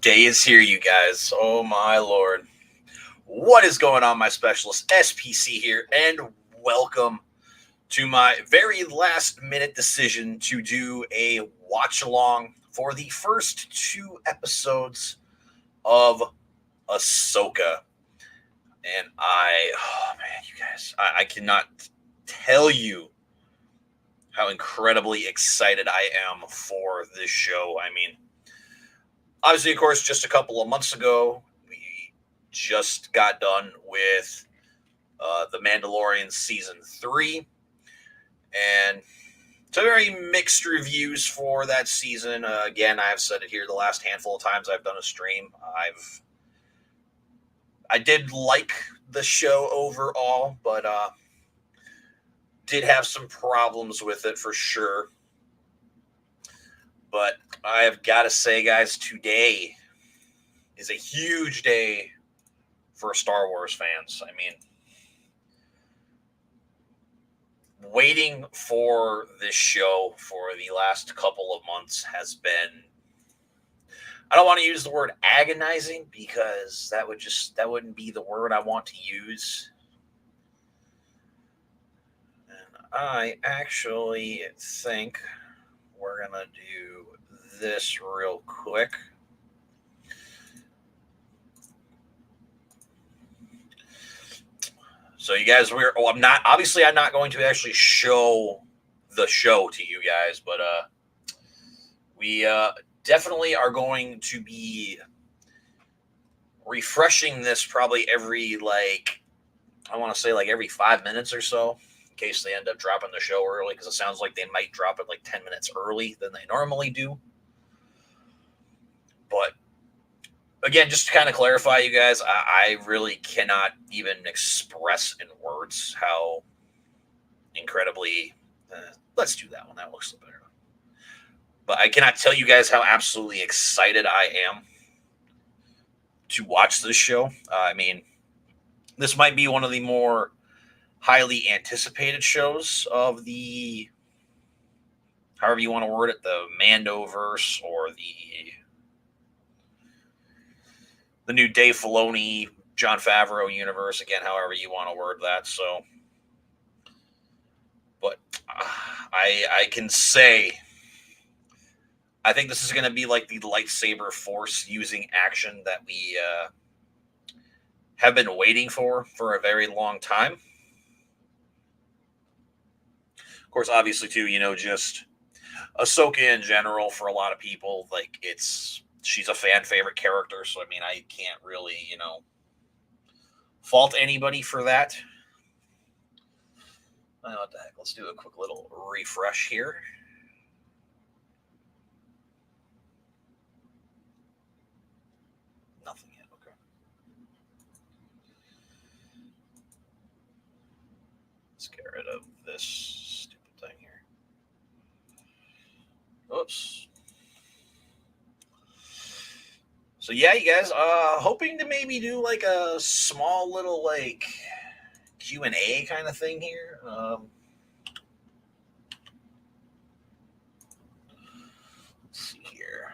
Day is here, you guys. Oh my lord. What is going on, my specialist? SPC here, and welcome to my very last minute decision to do a watch along for the first two episodes of Ahsoka. And oh man, you guys, I cannot tell you how incredibly excited I am for this show. I mean, obviously, of course, just a couple of months ago, we just got done with The Mandalorian Season 3. And it's a very mixed reviews for that season. Again, I've said it here the last handful of times I've done a stream. I did like the show overall, but did have some problems with it for sure. But I have got to say, guys, today is a huge day for Star Wars fans. I mean, waiting for this show for the last couple of months has been, I don't want to use the word agonizing because that wouldn't be the word I want to use. And I actually think we're going to do this real quick. So you guys, I'm not going to actually show the show to you guys, but we definitely are going to be refreshing this probably every every 5 minutes or so, in case they end up dropping the show early, because it sounds like they might drop it like 10 minutes early than they normally do. But again, just to kind of clarify, you guys, I really cannot even express in words how incredibly. Let's do that one. That looks better. But I cannot tell you guys how absolutely excited I am to watch this show. I mean, this might be one of the more highly anticipated shows of the, however you want to word it, the Mandoverse or the new Dave Filoni, Jon Favreau universe, again, however you want to word that. So, but I can say, I think this is going to be like the lightsaber force using action that we have been waiting for a very long time. Of course, obviously, too, just Ahsoka in general, for a lot of people, like, she's a fan favorite character, so I mean, I can't really, fault anybody for that. What the heck? Let's do a quick little refresh here. Nothing yet. Okay. Let's get rid of this stupid thing here. Oops. So yeah, you guys, hoping to maybe do like a small little like Q&A kind of thing here. Let's see here.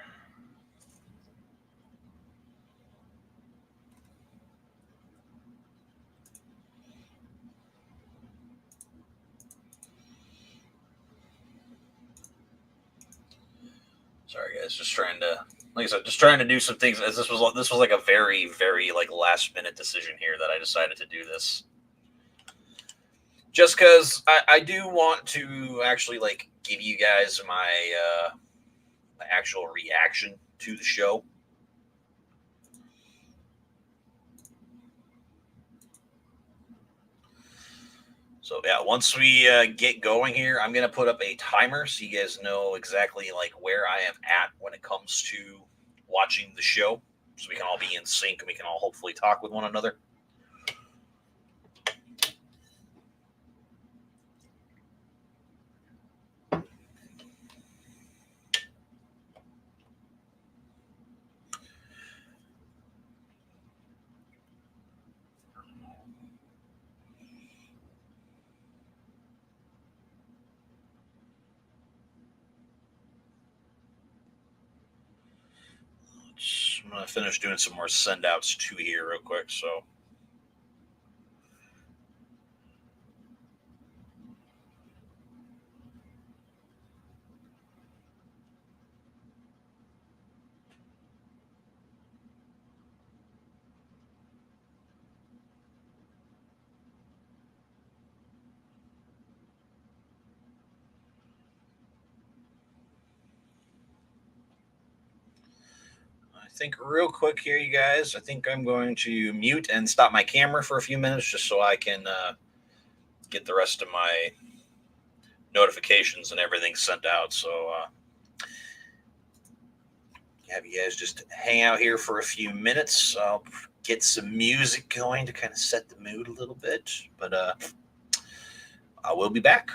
Sorry, guys, just trying to, like I said, just trying to do some things. As this was like a very, very like last minute decision here that I decided to do this. Just because I do want to actually like give you guys my actual reaction to the show. So yeah, once we get going here, I'm gonna put up a timer so you guys know exactly like where I am at when it comes to watching the show, so we can all be in sync and we can all hopefully talk with one another. Let's I'm going to finish doing some more send outs too here real quick. So. I think real quick here, you guys, I think I'm going to mute and stop my camera for a few minutes just so I can get the rest of my notifications and everything sent out. So have you guys just hang out here for a few minutes. I'll get some music going to kind of set the mood a little bit, but I will be back.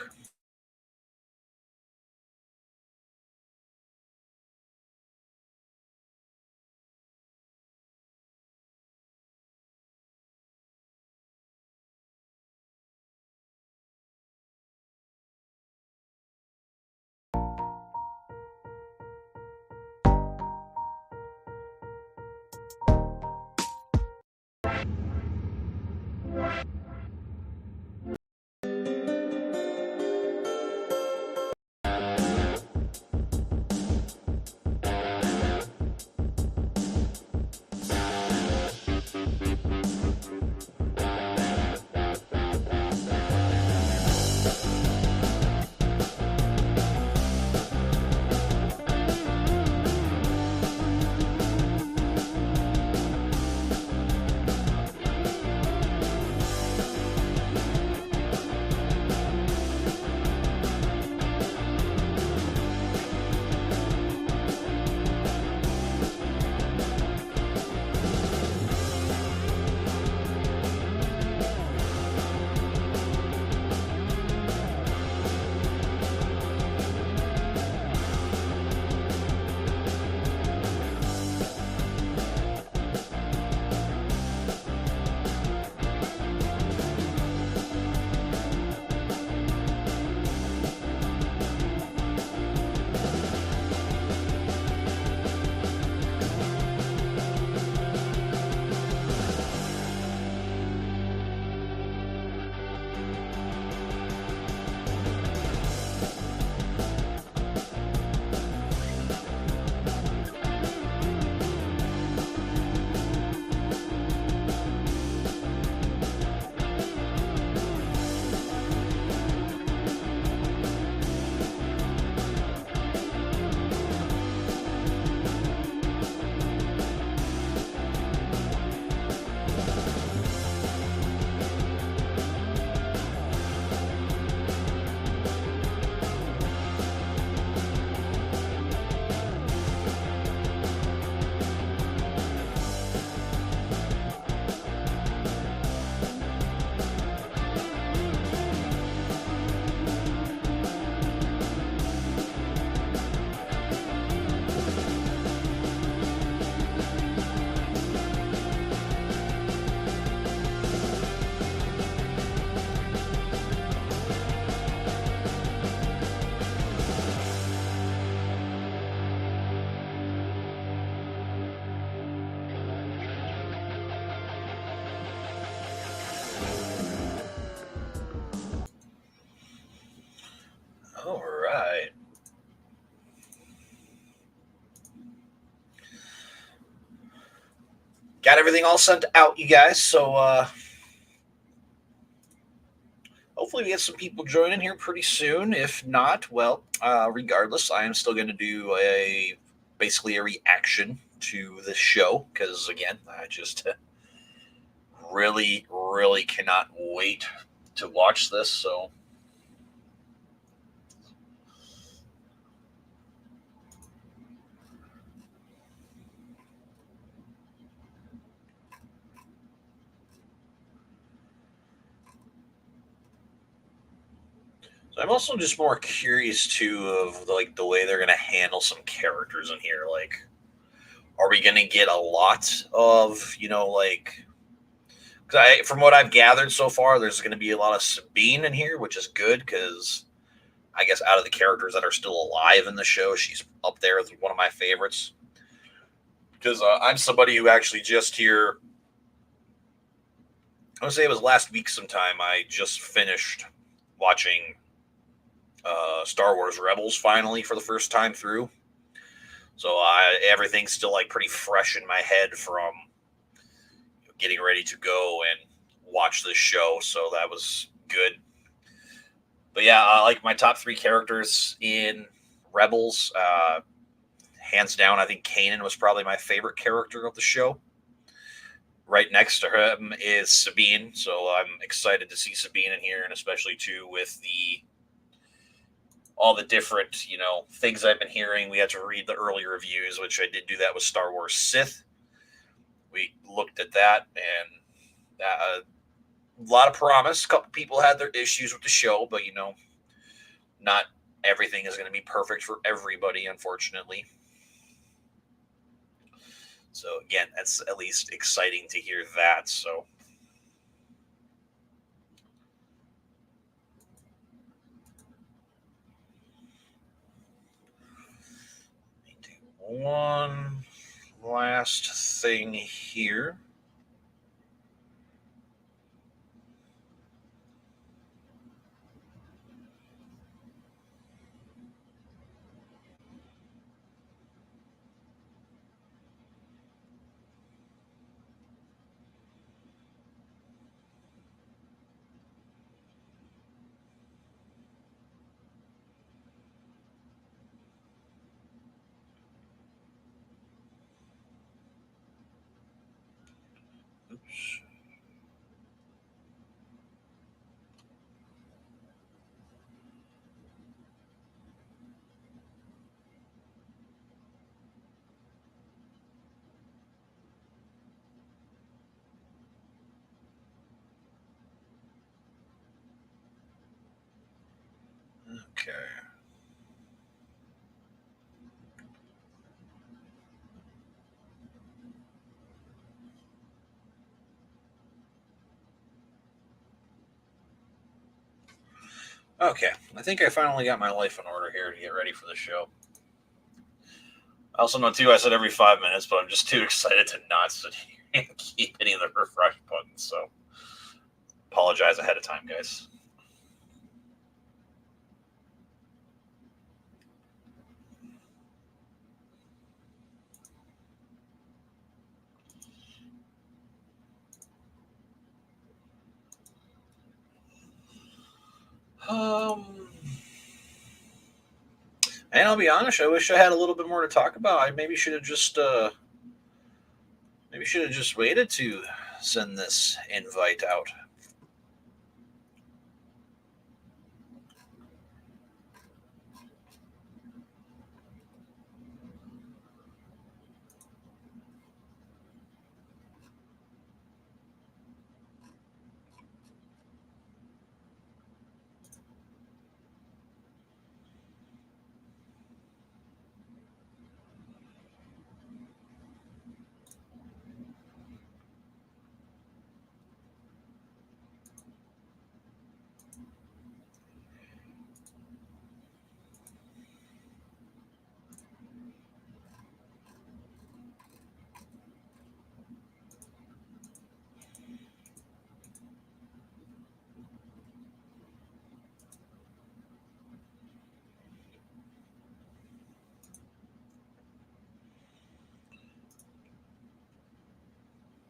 All right. Got everything all sent out, you guys. So hopefully we get some people joining here pretty soon. If not, well, regardless, I am still going to do basically a reaction to this show because again, I just really cannot wait to watch this. So I'm also just more curious too of like the way they're going to handle some characters in here. Like, are we going to get a lot of like? Because from what I've gathered so far, there's going to be a lot of Sabine in here, which is good because I guess out of the characters that are still alive in the show, she's up there as one of my favorites. because I'm somebody who actually just here. I would say it was last week sometime. I just finished watching Star Wars Rebels finally for the first time through. So everything's still like pretty fresh in my head from getting ready to go and watch this show. So that was good. But yeah, like my top three characters in Rebels, hands down, I think Kanan was probably my favorite character of the show. Right next to him is Sabine, so I'm excited to see Sabine in here, and especially too with the all the different things I've been hearing. We had to read the early reviews, which I did do that with Star Wars Sith. We looked at that, and a lot of promise. A couple people had their issues with the show, but not everything is going to be perfect for everybody, unfortunately. So again, that's at least exciting to hear that. So one last thing here. Oops. Okay. Okay. I think I finally got my life in order here to get ready for the show. I also know too. I said every 5 minutes, but I'm just too excited to not sit here and keep hitting the refresh button. So apologize ahead of time, guys. Um, and I'll be honest. I wish I had a little bit more to talk about. I maybe should have just waited to send this invite out.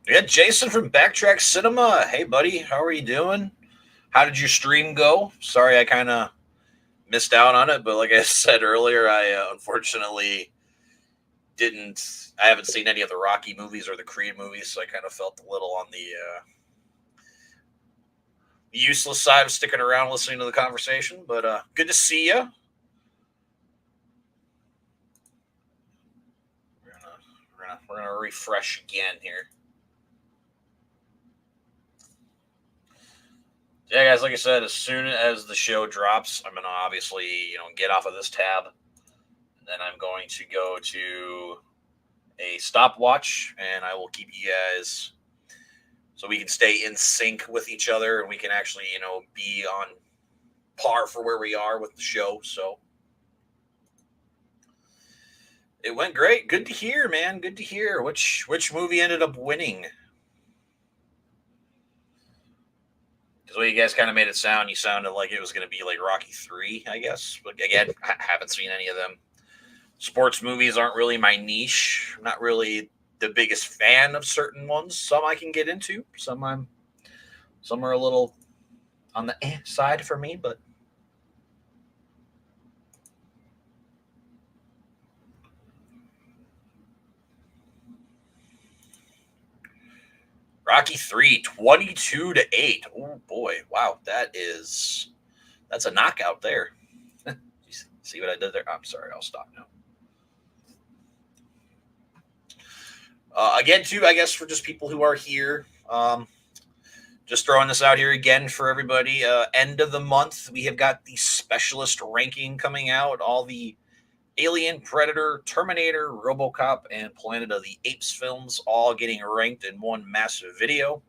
Yeah, Jason from Backtrack Cinema. Hey, buddy, how are you doing? How did your stream go? Sorry, I kind of missed out on it, but like I said earlier, I unfortunately didn't. I haven't seen any of the Rocky movies or the Creed movies, so I kind of felt a little on the useless side of sticking around listening to the conversation. But good to see you. We're gonna refresh again here. Yeah, guys, like I said, as soon as the show drops, I'm gonna obviously get off of this tab. Then I'm going to go to a stopwatch, and I will keep you guys so we can stay in sync with each other, and we can actually be on par for where we are with the show. So It went great. Good to hear, man. Good to hear. Which movie ended up winning? Because the way you guys kind of made it sound, you sounded like it was going to be like Rocky 3, I guess. But again, I haven't seen any of them. Sports movies aren't really my niche. I'm not really the biggest fan of certain ones. Some I can get into. Some are a little on the side for me, but Rocky 3, 22-8. Oh boy, wow, that's a knockout there. See what I did there? I'm sorry, I'll stop now. Again, too, I guess for just people who are here, just throwing this out here again for everybody. End of the month, we have got the specialist ranking coming out. All the Alien, Predator, Terminator, RoboCop, and Planet of the Apes films all getting ranked in one massive video.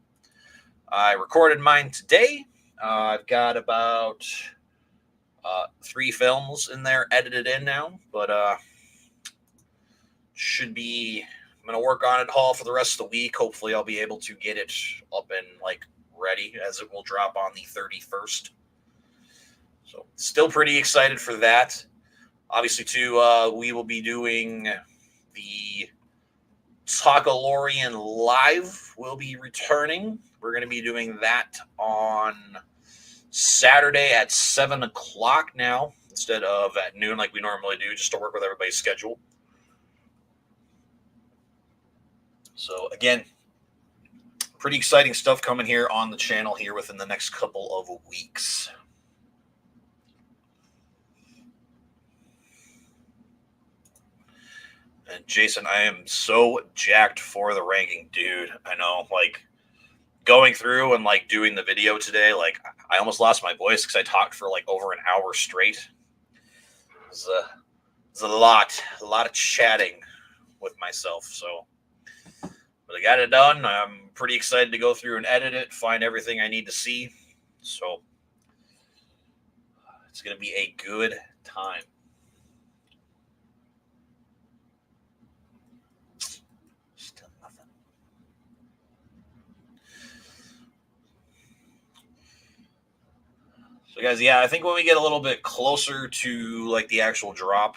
I recorded mine today. I've got about 3 films in there edited in now, but should be. I'm going to work on it all for the rest of the week. Hopefully, I'll be able to get it up and like ready, as it will drop on the 31st. So, still pretty excited for that. Obviously, too, we will be doing the Talkalorian Live. Will be returning. We're going to be doing that on Saturday at 7 o'clock now, instead of at noon like we normally do, just to work with everybody's schedule. So, again, pretty exciting stuff coming here on the channel here within the next couple of weeks. And Jason, I am so jacked for the ranking, dude. I know, like, going through and like doing the video today, like I almost lost my voice because I talked for like over an hour straight. It was a lot of chatting with myself. So, but I got it done. I'm pretty excited to go through and edit it, find everything I need to see. So it's going to be a good time. Still nothing. So guys, yeah, I think when we get a little bit closer to like the actual drop,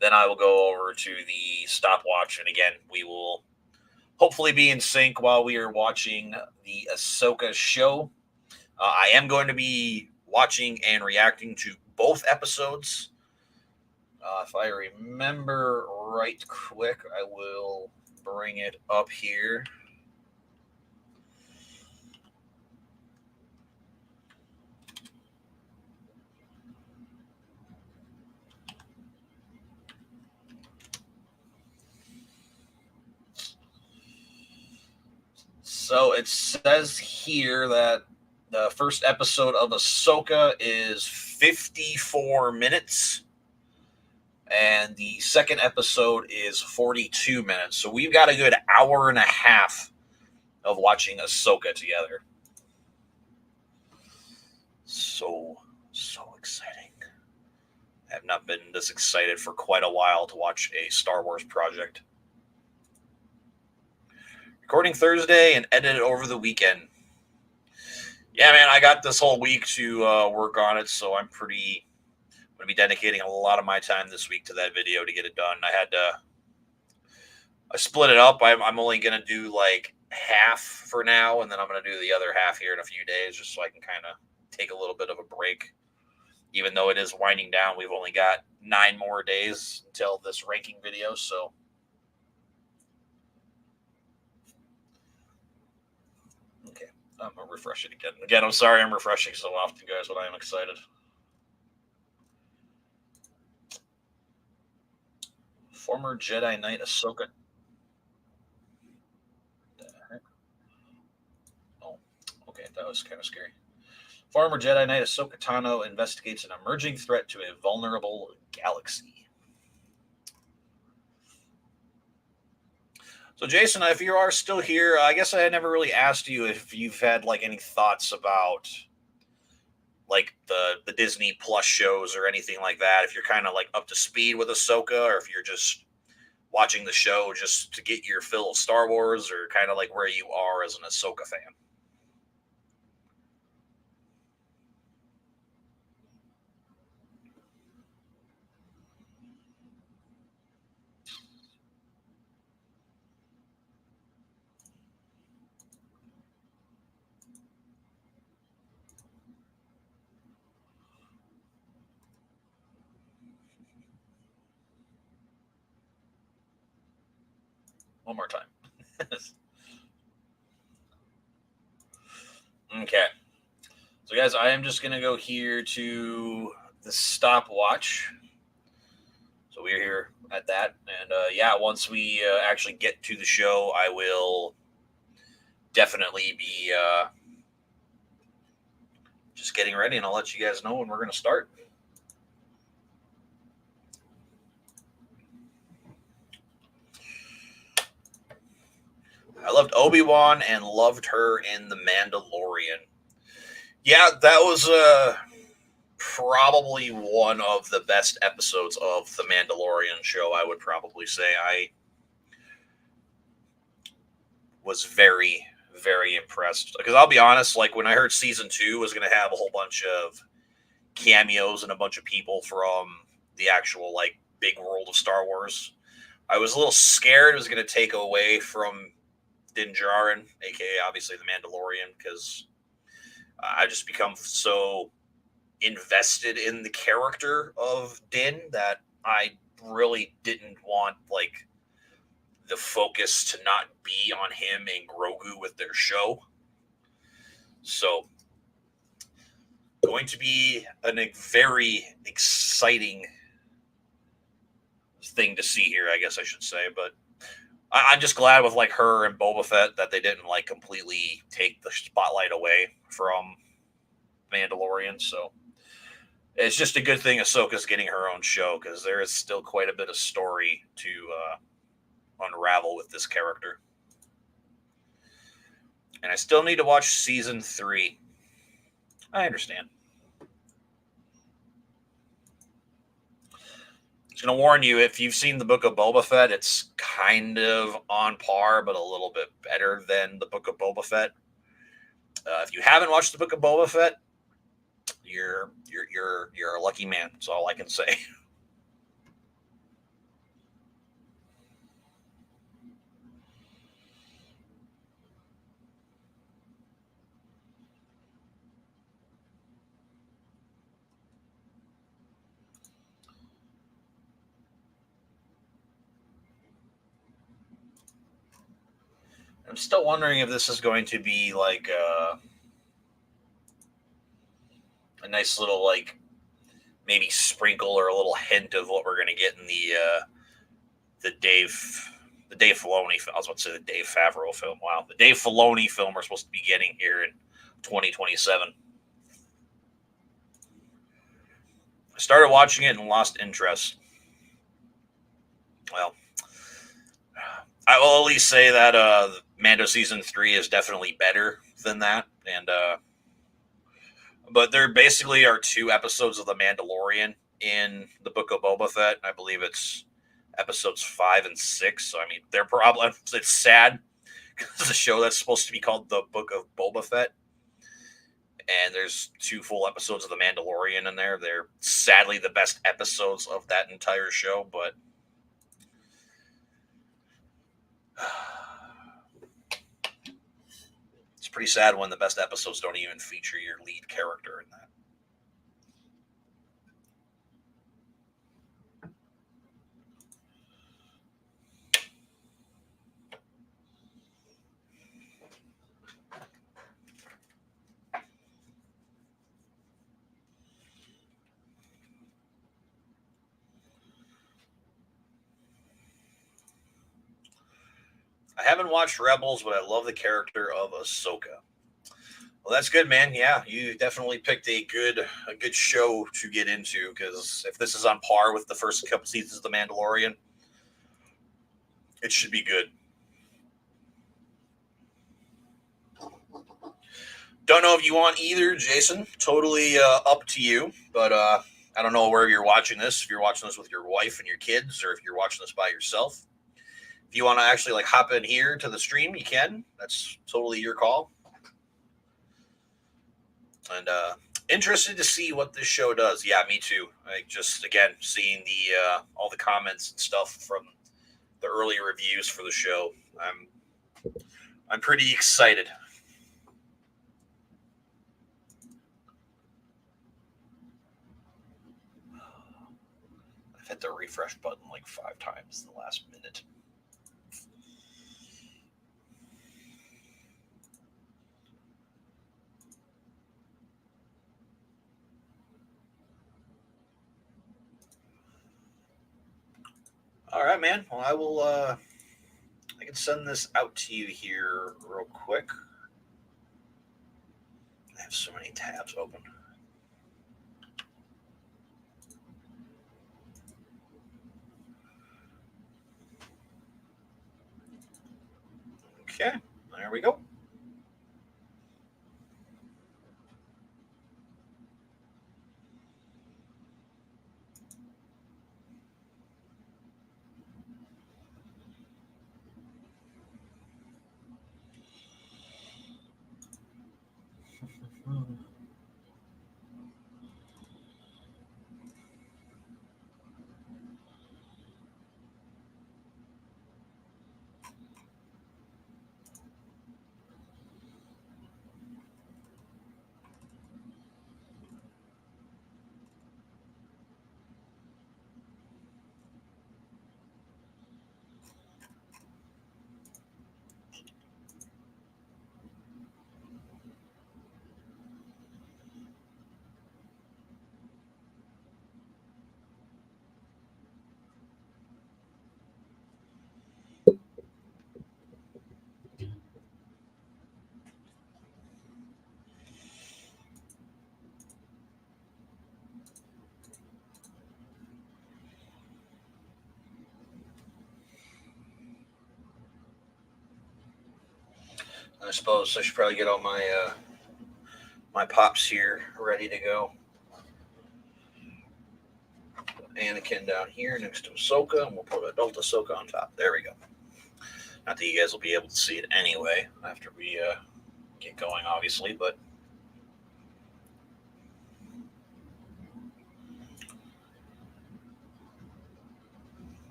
then I will go over to the stopwatch, and again, we will hopefully be in sync while we are watching the Ahsoka show. I am going to be watching and reacting to both episodes. If I remember right quick, I will bring it up here. So it says here that the first episode of Ahsoka is 54 minutes, and the second episode is 42 minutes. So we've got a good hour and a half of watching Ahsoka together. So exciting. I have not been this excited for quite a while to watch a Star Wars project. Recording Thursday and edited over the weekend. Yeah, man, I got this whole week to work on it, so I'm going to be dedicating a lot of my time this week to that video to get it done. I split it up. I'm only going to do like half for now, and then I'm going to do the other half here in a few days, just so I can kind of take a little bit of a break. Even though it is winding down, we've only got 9 more days until this ranking video, so. Okay, I'm going to refresh it again. Again, I'm sorry I'm refreshing so often, guys, but I am excited. Former Jedi Knight Ahsoka. Oh, okay, that was kind of scary. Former Jedi Knight Ahsoka Tano investigates an emerging threat to a vulnerable galaxy. So, Jason, if you are still here, I guess I never really asked you if you've had like any thoughts about like the Disney Plus shows or anything like that. If you're kind of like up to speed with Ahsoka, or if you're just watching the show just to get your fill of Star Wars, or kind of like where you are as an Ahsoka fan? One more time. Okay. So, guys, I am just going to go here to the stopwatch. So, we're here at that. And yeah, once we actually get to the show, I will definitely be just getting ready, and I'll let you guys know when we're going to start. I loved Obi-Wan and loved her in The Mandalorian. Yeah, that was probably one of the best episodes of The Mandalorian show, I would probably say. I was very, very impressed. Because I'll be honest, like when I heard season 2 was going to have a whole bunch of cameos and a bunch of people from the actual like big world of Star Wars, I was a little scared it was going to take away from Din Djarin, aka obviously the Mandalorian, because I just become so invested in the character of Din that I really didn't want like the focus to not be on him and Grogu with their show. So, going to be a very exciting thing to see here, I guess I should say. But I'm just glad with like her and Boba Fett that they didn't like completely take the spotlight away from Mandalorian. So it's just a good thing Ahsoka's getting her own show, because there is still quite a bit of story to unravel with this character. And I still need to watch season 3. I understand. Just going to warn you, if you've seen the Book of Boba Fett, it's kind of on par, but a little bit better than the Book of Boba Fett. If you haven't watched the Book of Boba Fett, you're a lucky man. That's all I can say. I'm still wondering if this is going to be like a nice little like maybe sprinkle or a little hint of what we're going to get in the Dave Filoni. I was about to say the Dave Favreau film. Wow, the Dave Filoni film we're supposed to be getting here in 2027. I started watching it and lost interest. Well, I will at least say that Mando season 3 is definitely better than that, and but there basically are 2 episodes of The Mandalorian in the Book of Boba Fett. I believe it's episodes 5 and 6. So I mean, they're probably, it's sad because the show that's supposed to be called the Book of Boba Fett, and there's 2 full episodes of The Mandalorian in there. They're sadly the best episodes of that entire show, but it's pretty sad when the best episodes don't even feature your lead character in that. I haven't watched Rebels, but I love the character of Ahsoka. Well, that's good, man. Yeah, you definitely picked a good show to get into, because if this is on par with the first couple seasons of The Mandalorian, it should be good. Don't know if you want either, Jason. Totally up to you. But I don't know where you're watching this. If you're watching this with your wife and your kids, or if you're watching this by yourself. If you want to actually like hop in here to the stream, you can. That's totally your call. And interested to see what this show does. Yeah, me too. Like just again seeing the all the comments and stuff from the early reviews for the show. I'm pretty excited. I've hit the refresh button like 5 times in the last minute. All right, man. Well, I will. I can send this out to you here real quick. I have so many tabs open. Okay, there we go. I suppose I should probably get all my pops here ready to go. Anakin down here next to Ahsoka, and we'll put adult Ahsoka on top. There we go. Not that you guys will be able to see it anyway after we get going, obviously, but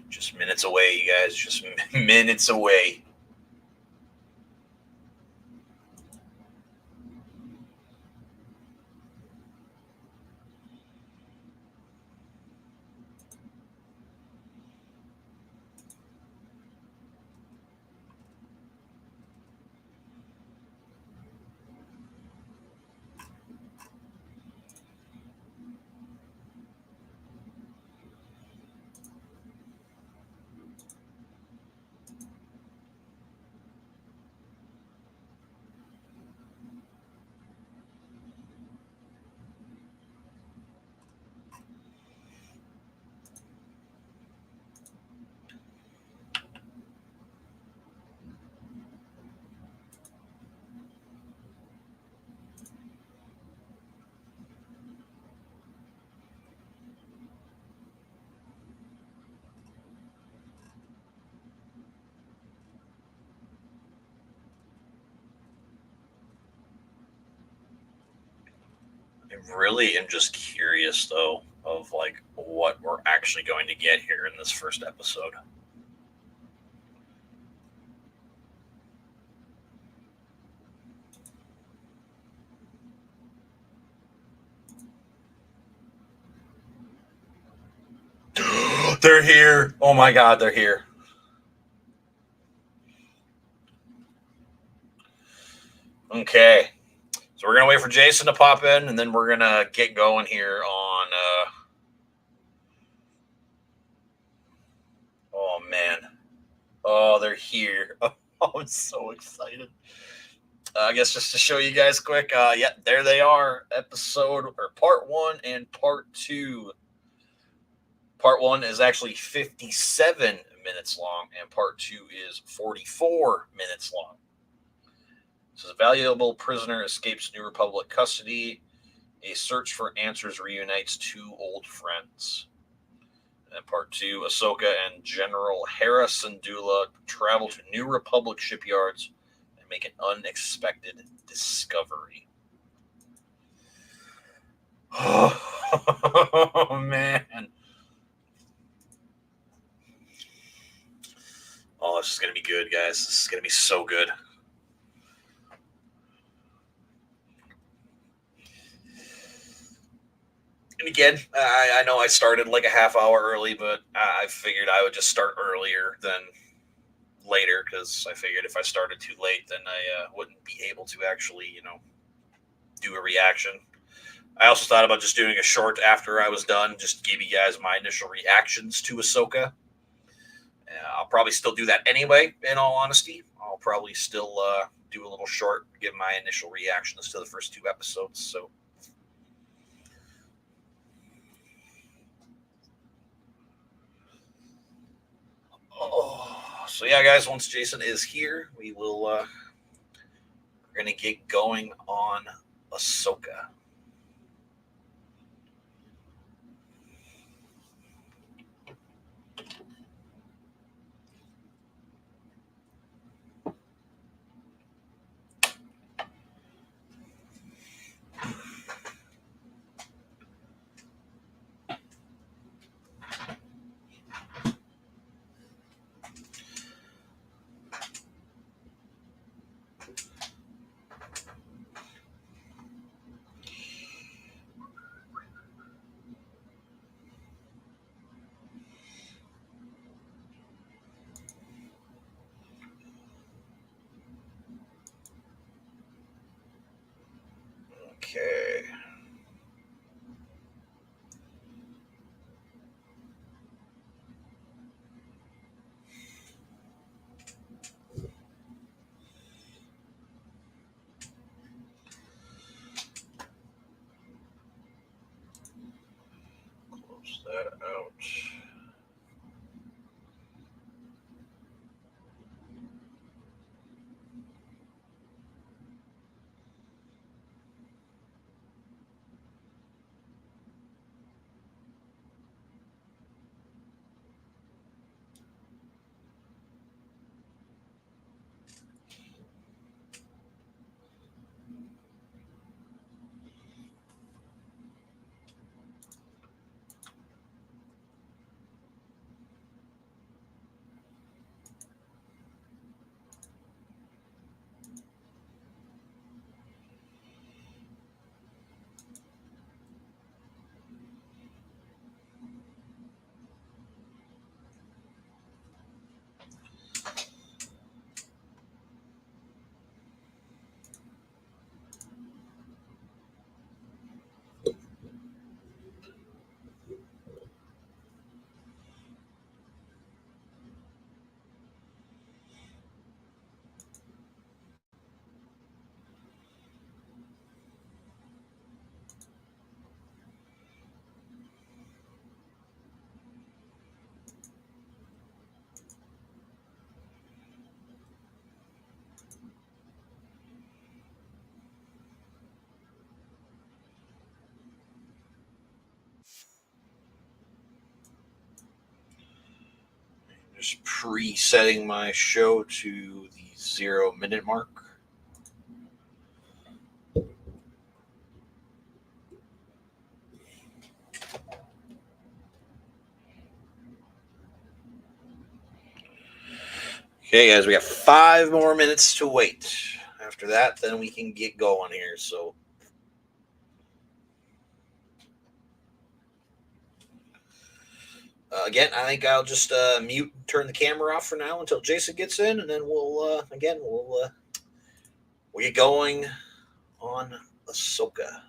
just minutes away, you guys. Just minutes away. I really am just curious, though, of like what we're actually going to get here in this first episode. They're here. Oh my God, they're here. Okay. So we're going to wait for Jason to pop in, and then we're going to get going here on. Oh, man. Oh, they're here. Oh, I'm so excited. I guess just to show you guys quick. Yeah, there they are. Episode or part 1 and part 2. Part 1 is actually 57 minutes long, and part 2 is 44 minutes long. So, a valuable prisoner escapes New Republic custody. A search for answers reunites two old friends. And part 2, Ahsoka and General Hera Syndulla travel to New Republic shipyards and make an unexpected discovery. Oh, man. Oh, this is going to be good, guys. This is going to be so good. And again, I know I started like a half hour early, but I figured I would just start earlier than later, because I figured if I started too late, then I wouldn't be able to actually, do a reaction. I also thought about just doing a short after I was done, just to give you guys my initial reactions to Ahsoka. I'll probably still do that anyway, in all honesty. I'll probably still do a little short, give my initial reactions to the first 2 episodes, so... Oh, so yeah, guys, once Jason is here, we will, we're going to get going on Ahsoka. Okay. Close that out. Just presetting my show to the 0-minute mark. Okay, guys, we got 5 more minutes to wait. After that, then we can get going here. So, again, I think I'll just mute and turn the camera off for now until Jason gets in, and then we'll get going on Ahsoka.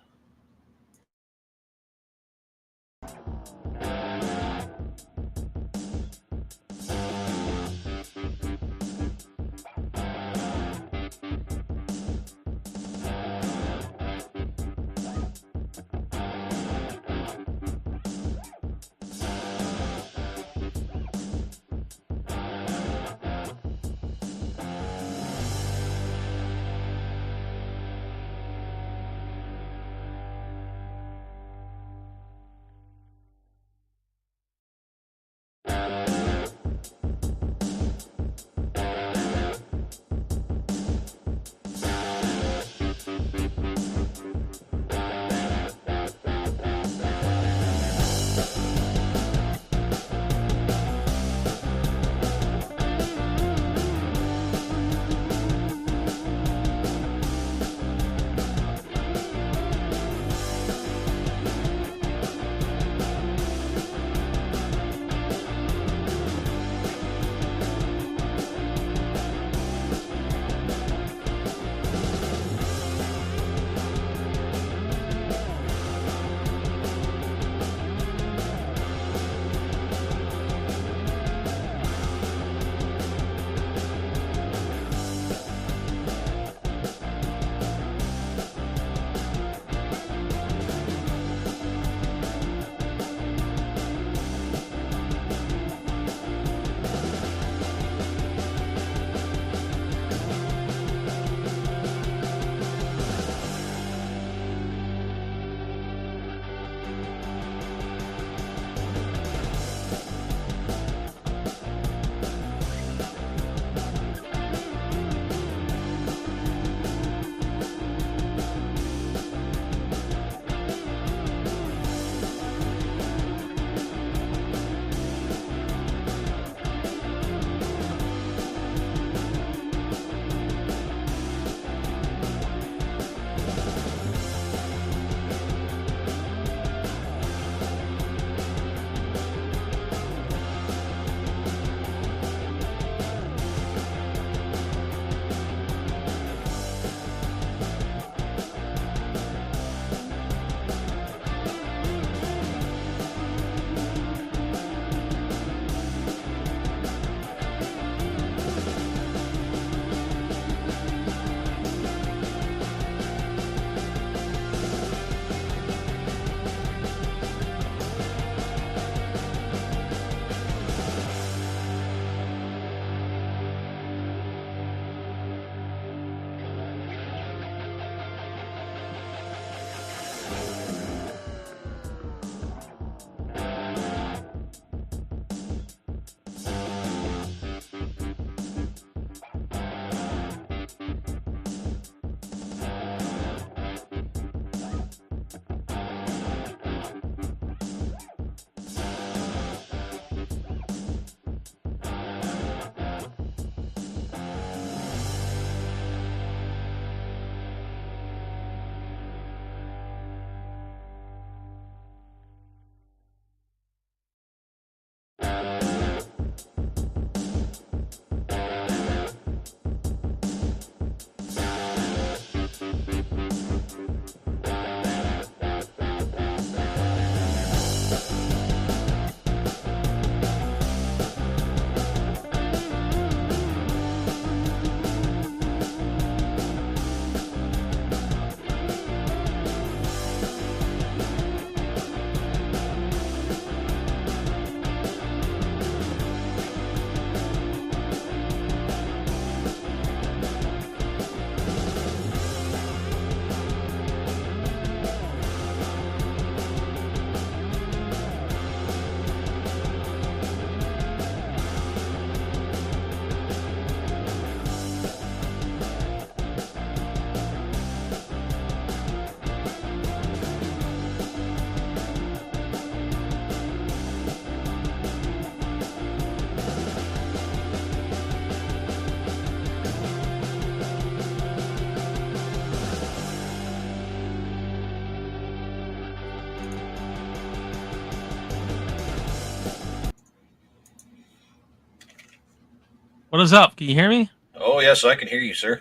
What is up? Can you hear me? Oh, yes, I can hear you, sir.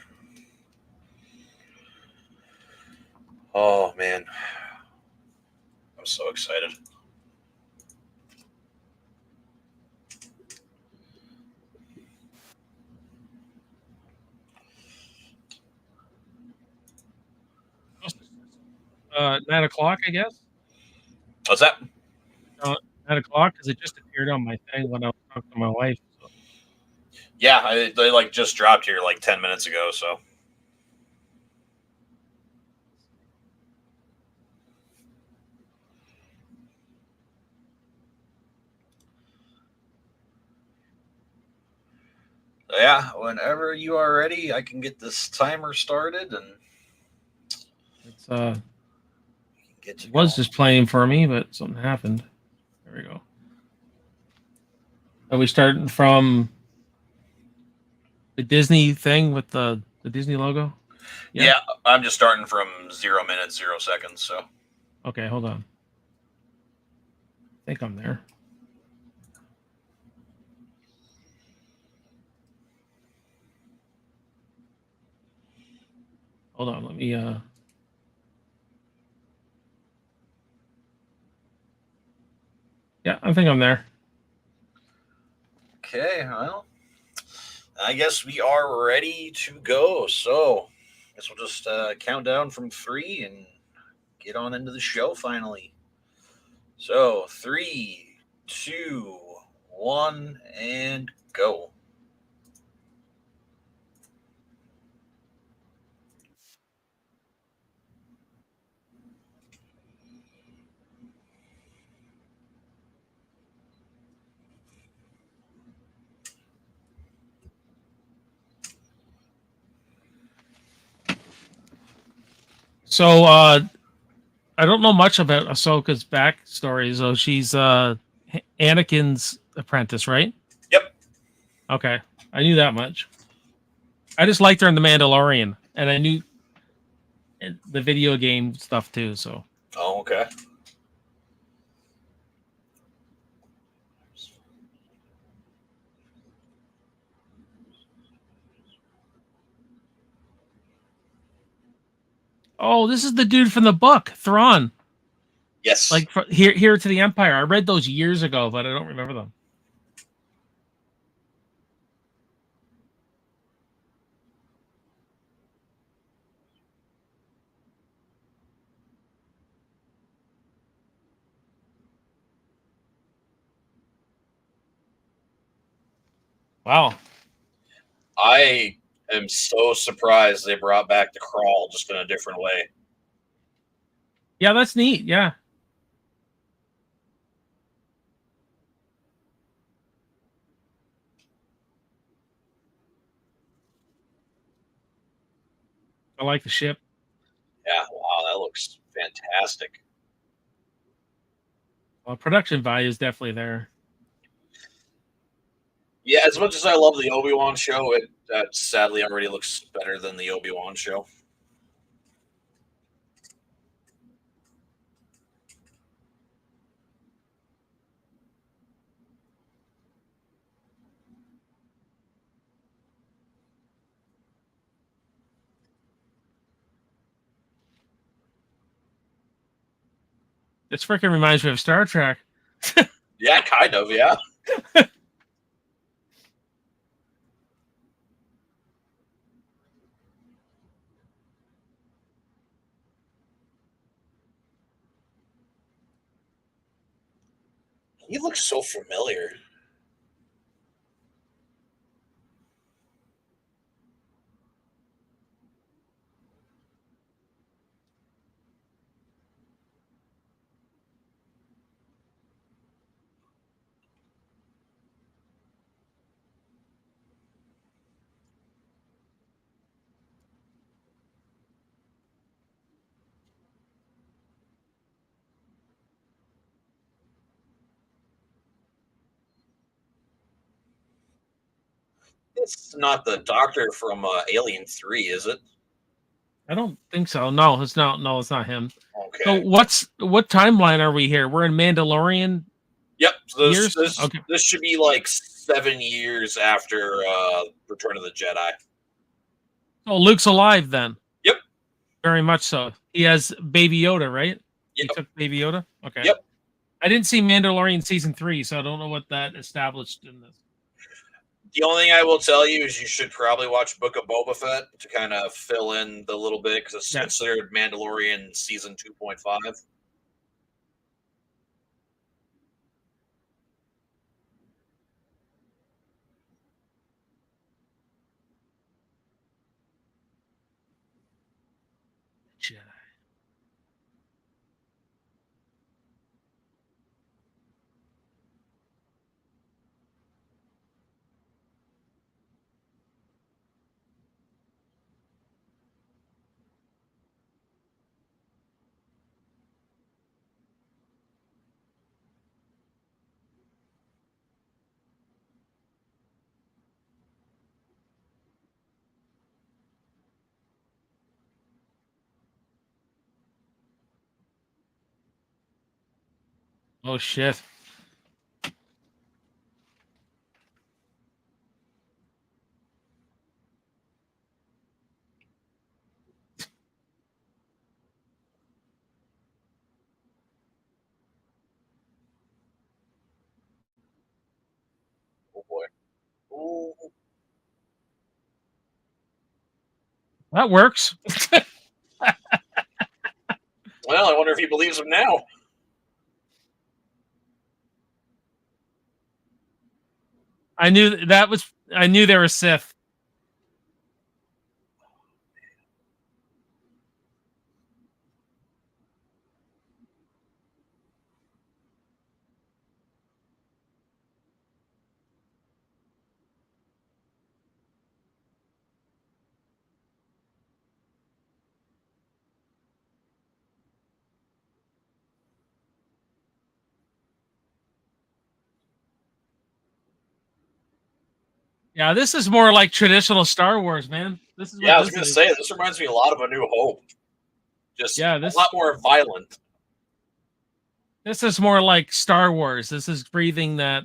Oh, man. I'm so excited. Uh, 9 o'clock, I guess. What's that? 9 o'clock because it just appeared on my thing when I was talking to my wife. So. Yeah, they like just dropped here like 10 minutes ago, so. Yeah, whenever you are ready, I can get this timer started and It's get to it was go. just playing for me, but something happened. There we go. Are we starting from the Disney thing with the Disney logo? Yeah, I'm just starting from 0 minutes, 0 seconds, so. Okay, hold on. I think I'm there. Hold on, let me Yeah, I think I'm there. Okay, well, I guess we are ready to go. So, I guess we'll just count down from 3 and get on into the show finally. So, 3, 2, 1, and go. So I don't know much about Ahsoka's backstory. So she's Anakin's apprentice, right? Yep. Okay, I knew that much. I just liked her in The Mandalorian, and I knew the video game stuff too. So Oh, okay. oh, this is the dude from the book, Thrawn. Yes. Like here to the Empire. I read those years ago, but I don't remember them. Wow. I am so surprised they brought back the crawl just in a different way. Yeah, that's neat. Yeah, I like the ship. Yeah, wow, that looks fantastic. Well, production value is definitely there. Yeah, as much as I love the Obi-Wan show, it sadly already looks better than the Obi-Wan show. This freaking reminds me of Star Trek. Yeah, kind of, yeah. He looks so familiar. It's not the doctor from Alien 3, is it? I don't think so. No, it's not. No, it's not him. So Okay. what timeline are we here? We're in Mandalorian Yep. So this years. this Okay. this should be like 7 years after Return of the Jedi. Oh, Luke's alive then. Yep. Very much so. He has Baby Yoda, right? He Yep. took Baby Yoda. Okay. Yep. I didn't see Mandalorian season 3, so I don't know what that established in this. The only thing I will tell you is you should probably watch Book of Boba Fett to kind of fill in the little bit because it's Yeah. considered Mandalorian season 2.5. Jedi. Oh shit. Oh boy. Ooh. That works. Well, I wonder if he believes him now. I knew that was. I knew they were Sith. Yeah, this is more like traditional Star Wars, man. This is Yeah, what I was this gonna is. say this reminds me a lot of A New Hope. Just Yeah, a lot more violent. this is more like Star Wars. This is breathing that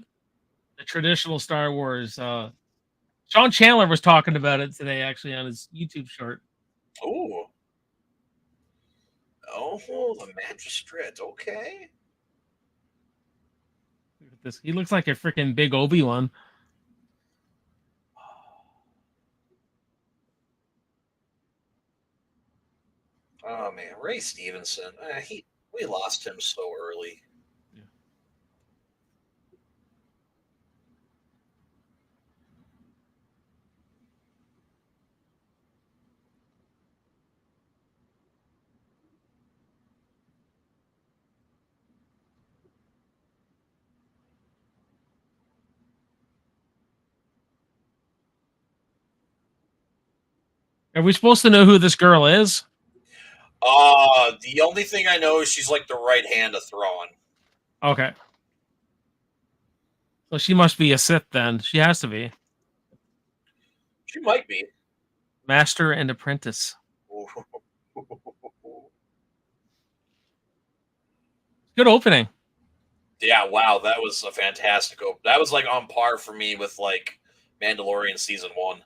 the traditional Star Wars. Sean Chandler was talking about it today, actually, on his YouTube short. Ooh. Oh, the magistrate. Okay. Look at this. He looks like a freaking big Obi-Wan. Oh man, Ray Stevenson. We lost him so early. Yeah. Are we supposed to know who this girl is? The only thing I know is she's like the right hand of Thrawn. Okay. So she must be a Sith then. She has to be. She might be. Master and apprentice. Good opening. Yeah, wow, that was a fantastic That was like on par for me with like Mandalorian season 1.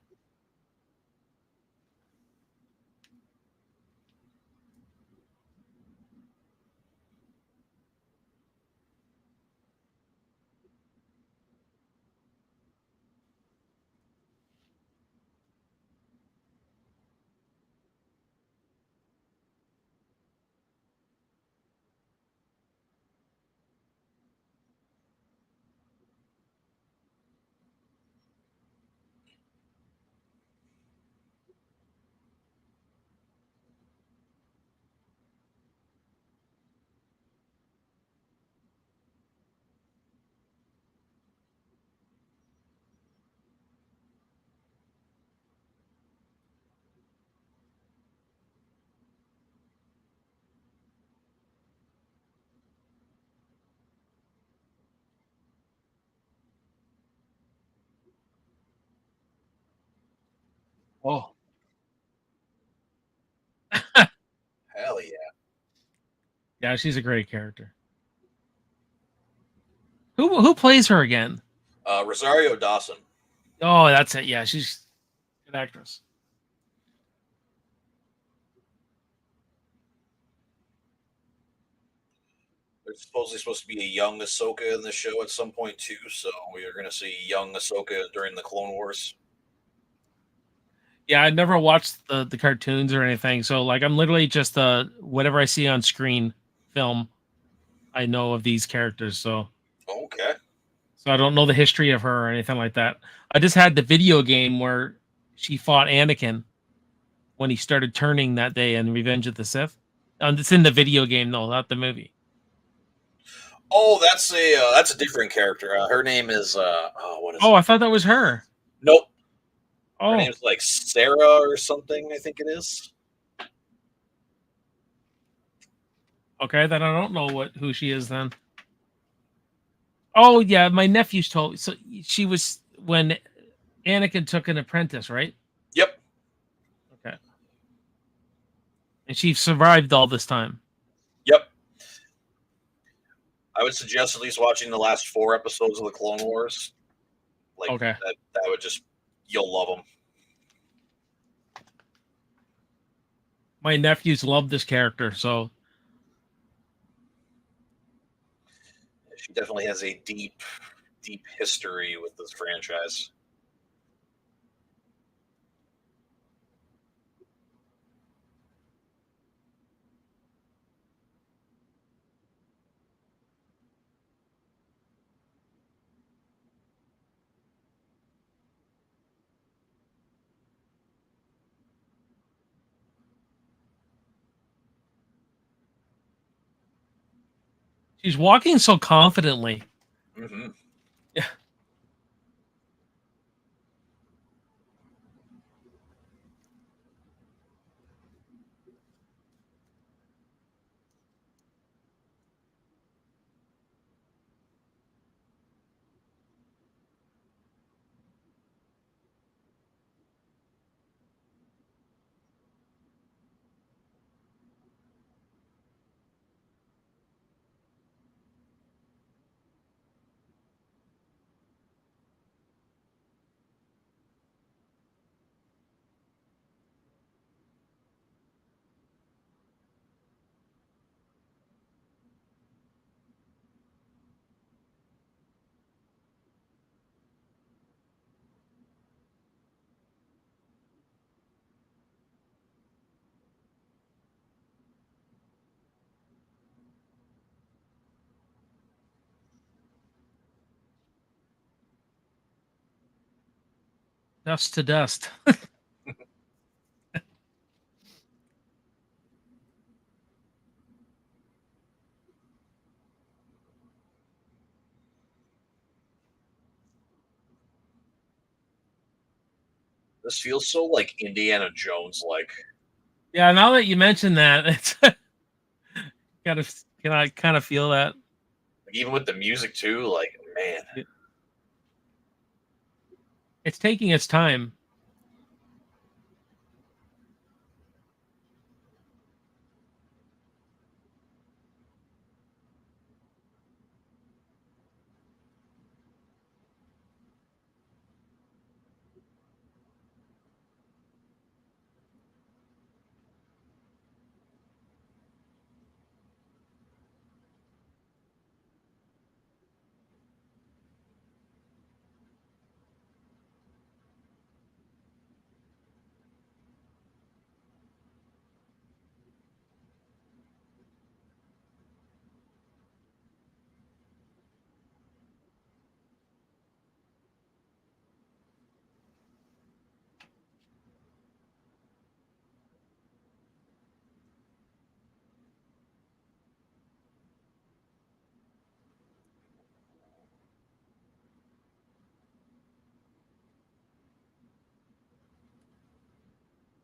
Oh. Hell yeah. Yeah, she's a great character. Who plays her again? Rosario Dawson. Oh, that's it. Yeah, she's an actress. There's supposedly supposed to be a young Ahsoka in the show at some point too, so we are going to see young Ahsoka during the Clone Wars. Yeah, I never watched the cartoons or anything, so like I'm literally just whatever I see on screen film, I know of these characters. Okay. So I don't know the history of her or anything like that. I just had the video game where she fought Anakin when he started turning that day in Revenge of the Sith. It's in the video game though, not the movie. Oh, that's a different character. Her name is what is Oh, it? I thought that was her. Nope. Her Oh, name's like Sarah or something. I think it is. okay, then I don't know who she is then. Oh yeah, my nephews told. So she was when Anakin took an apprentice, right? Yep. Okay, and she survived all this time. Yep. I would suggest at least watching the last 4 episodes of the Clone Wars. Like Okay, that would just you'll love them. my nephews love this character, so She definitely has a deep history with this franchise. she's walking so confidently. Mm-hmm. Yeah, Dust to dust. This feels so like Indiana Jones like. Yeah, now that you mention that, it's gotta can I kind of feel that. Like even with the music too, like man. It's taking its time.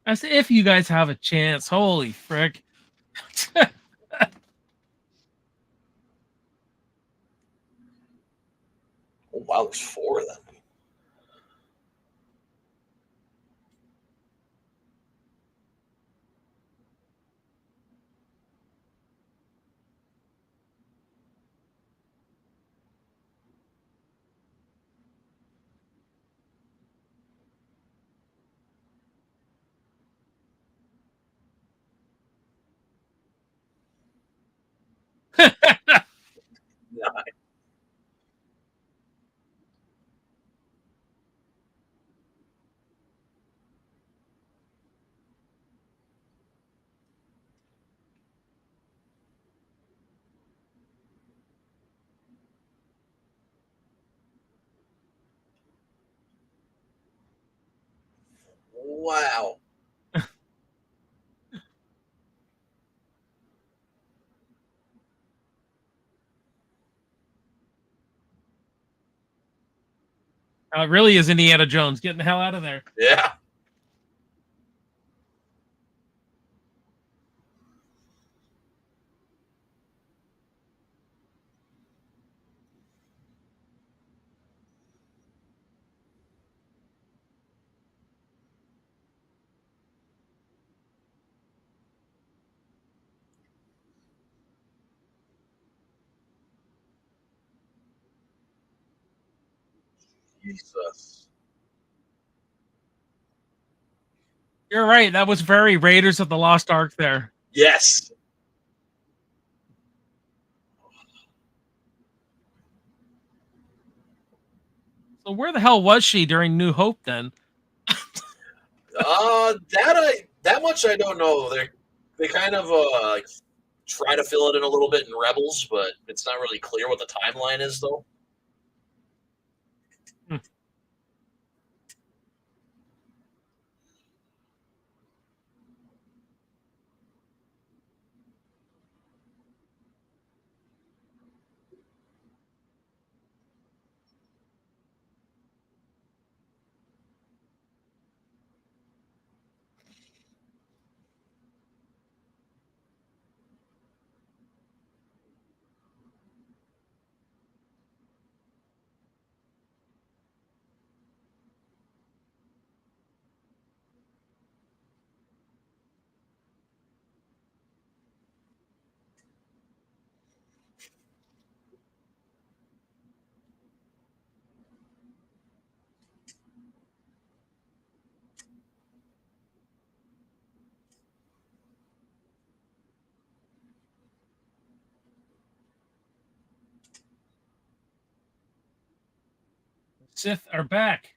As if you guys have a chance. Holy frick. Oh wow, there's four of them. Yeah. Wow. It really is Indiana Jones. Getting the hell out of there. Yeah. Jesus. You're right. That was very Raiders of the Lost Ark there. Yes. So where the hell was she during New Hope then? That much I don't know. They kind of like try to fill it in a little bit in Rebels, but it's not really clear what the timeline is though. Hmm. Sith are back.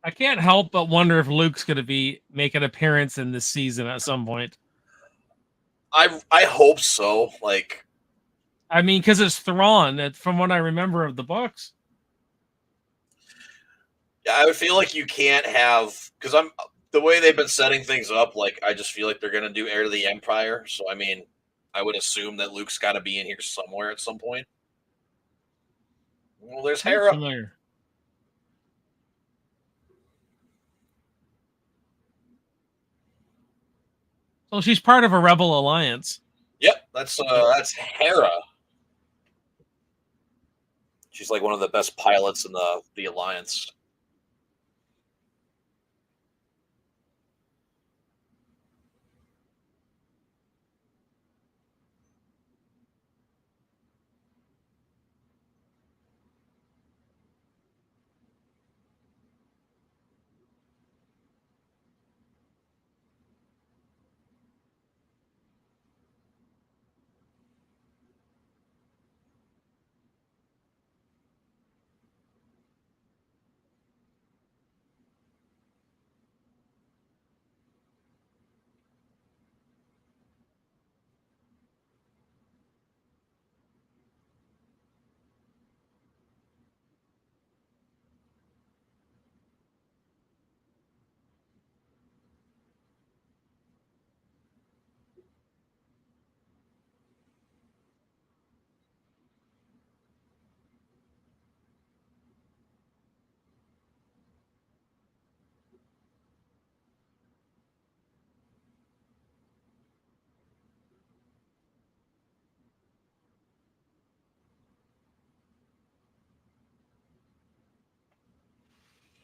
I can't help but wonder if Luke's going to make an appearance in this season at some point. I hope so. Like, I mean, because it's Thrawn, from what I remember of the books. I would feel like you can't have because I'm the way they've been setting things up. Like, I just feel like they're gonna do Heir to the Empire. So I mean, I would assume that Luke's got to be in here somewhere at some point. Well, there's Looks Hera. familiar. So she's part of a rebel alliance. Yep, that's Hera. She's like one of the best pilots in the Alliance.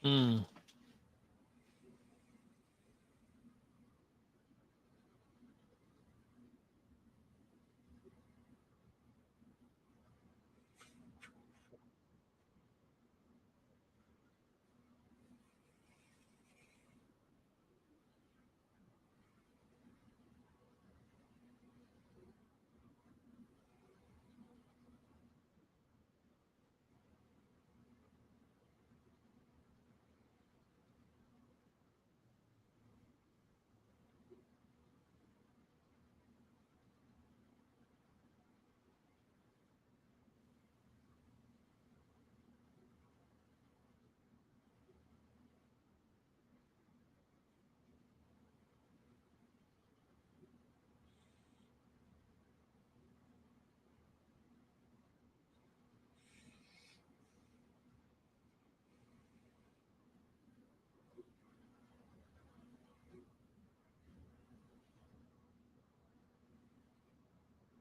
Hmm.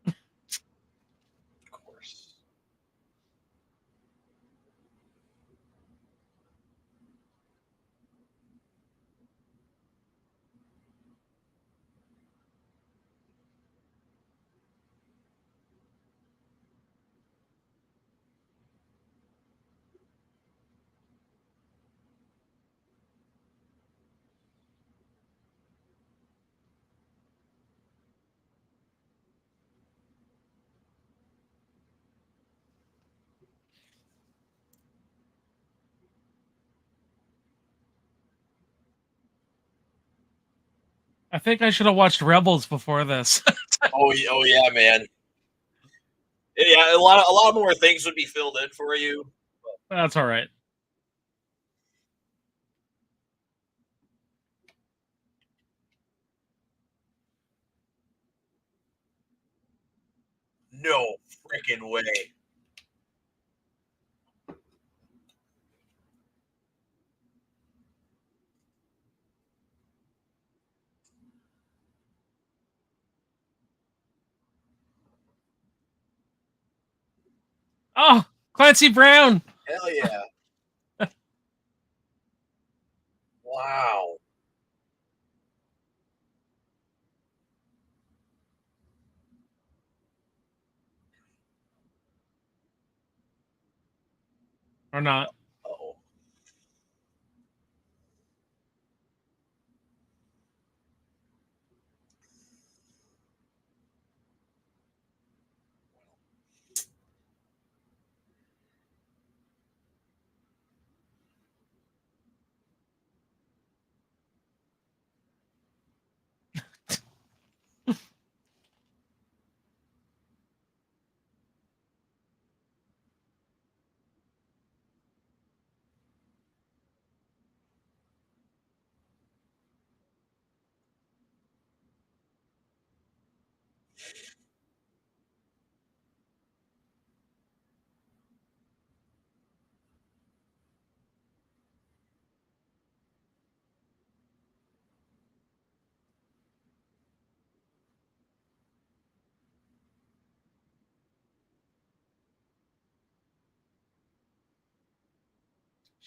Of course. I think I should have watched Rebels before this. Oh yeah, man. Yeah, a lot more things would be filled in for you. That's all right. No freaking way. Oh, Clancy Brown. Hell yeah. Wow. Or not. Oh.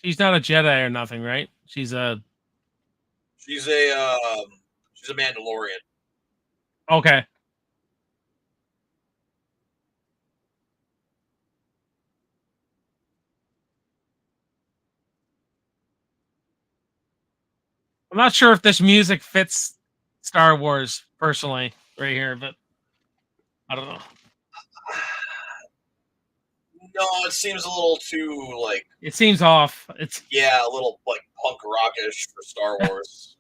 She's not a Jedi or nothing, right? She's a She's a Mandalorian. okay. I'm not sure if this music fits Star Wars personally right here, but I don't know. No, it seems a little too like It seems off. It's yeah, a little like punk rockish for Star Wars.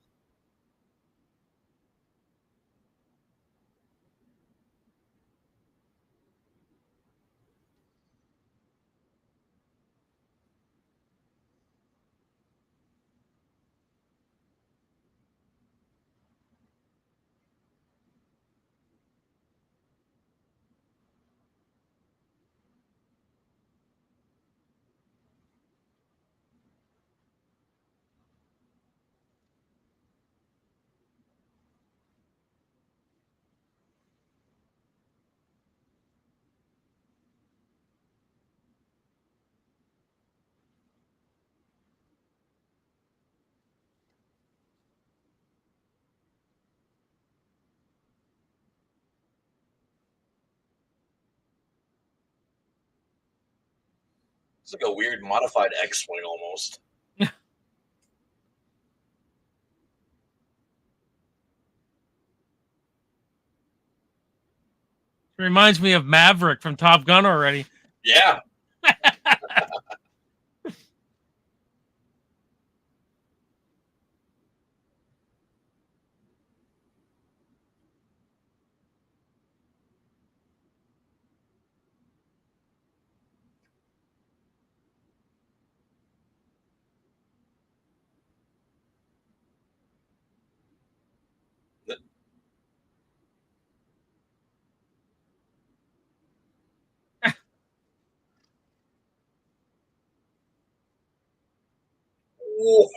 It's like a weird modified X-wing almost. it reminds me of Maverick from Top Gun already. Yeah. Whoa.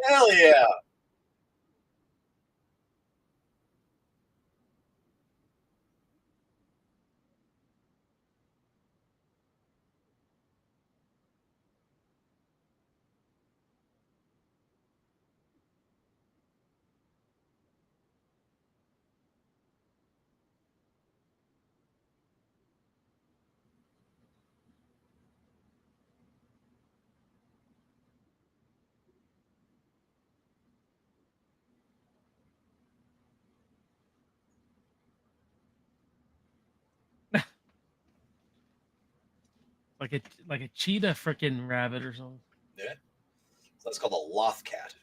Hell yeah. Like a cheetah freaking rabbit or something. Yeah. So that's called a loth cat.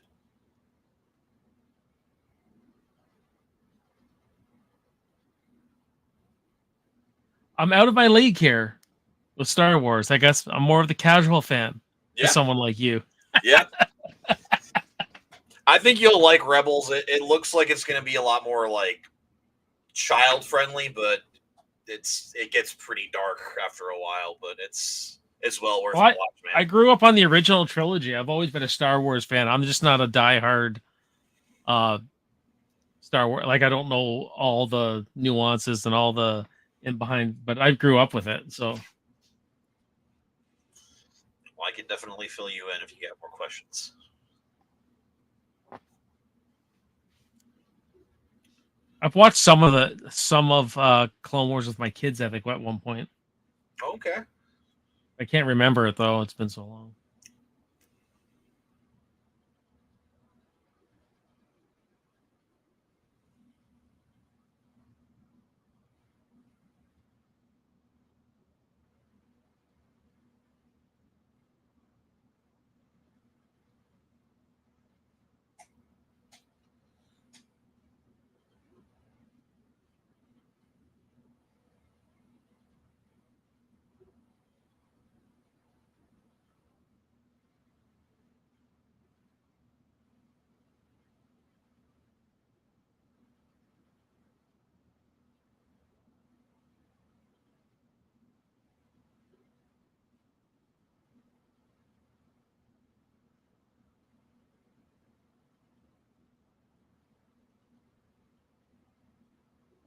I'm out of my league here with Star Wars. I guess I'm more of the casual fan to Yeah. someone like you. Yeah. I think you'll like Rebels. It looks like it's going to be a lot more like child friendly, but it gets pretty dark after a while. But it's well worth Well, a I, watch, I man. grew up on the original trilogy. I've always been a Star Wars fan. I'm just not a diehard uh Star Wars. Like I don't know all the nuances and all the in behind, but I grew up with it. So Well, I can definitely fill you in if you get more questions. I've watched some of Clone Wars with my kids. I think at one point. Okay. I can't remember it though. It's been so long.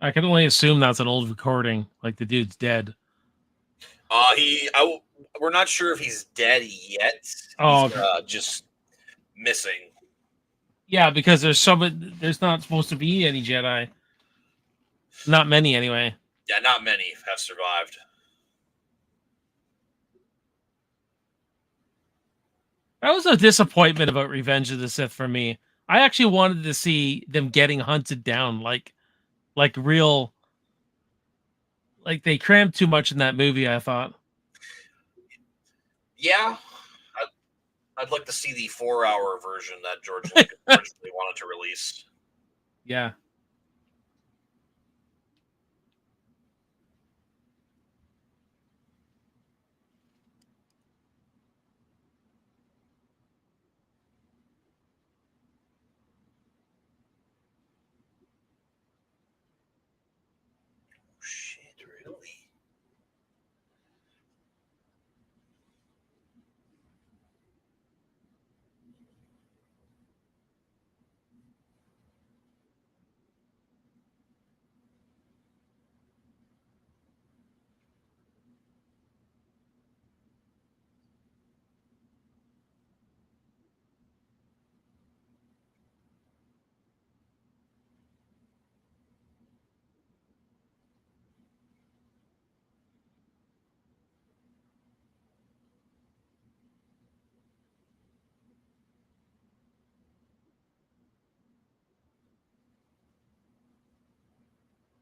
I can only assume that's an old recording. Like the dude's dead. We're not sure if he's dead yet. He's Oh, just missing. yeah, because there's not supposed to be any Jedi. Not many, anyway. Yeah, not many have survived. That was a disappointment about Revenge of the Sith for me. I actually wanted to see them getting hunted down, like real, like they crammed too much in that movie. I thought. Yeah, I'd like to see the 4-hour version that George Lucas originally wanted to release. Yeah. Oh, shit, really?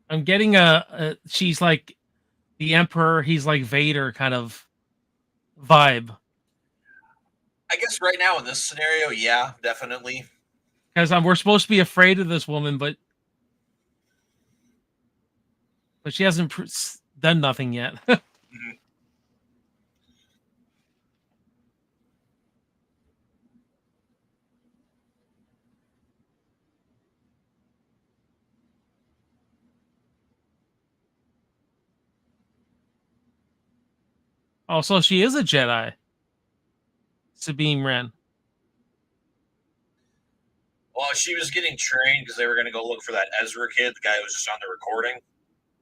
I'm getting she's like the Emperor, he's like Vader kind of vibe. I guess right now in this scenario, yeah, definitely. Because we're supposed to be afraid of this woman, but she hasn't done nothing yet. Mhm. Oh, so she is a Jedi, Sabine Wren. Well, she was getting trained because they were going to go look for that Ezra kid, the guy who was just on the recording.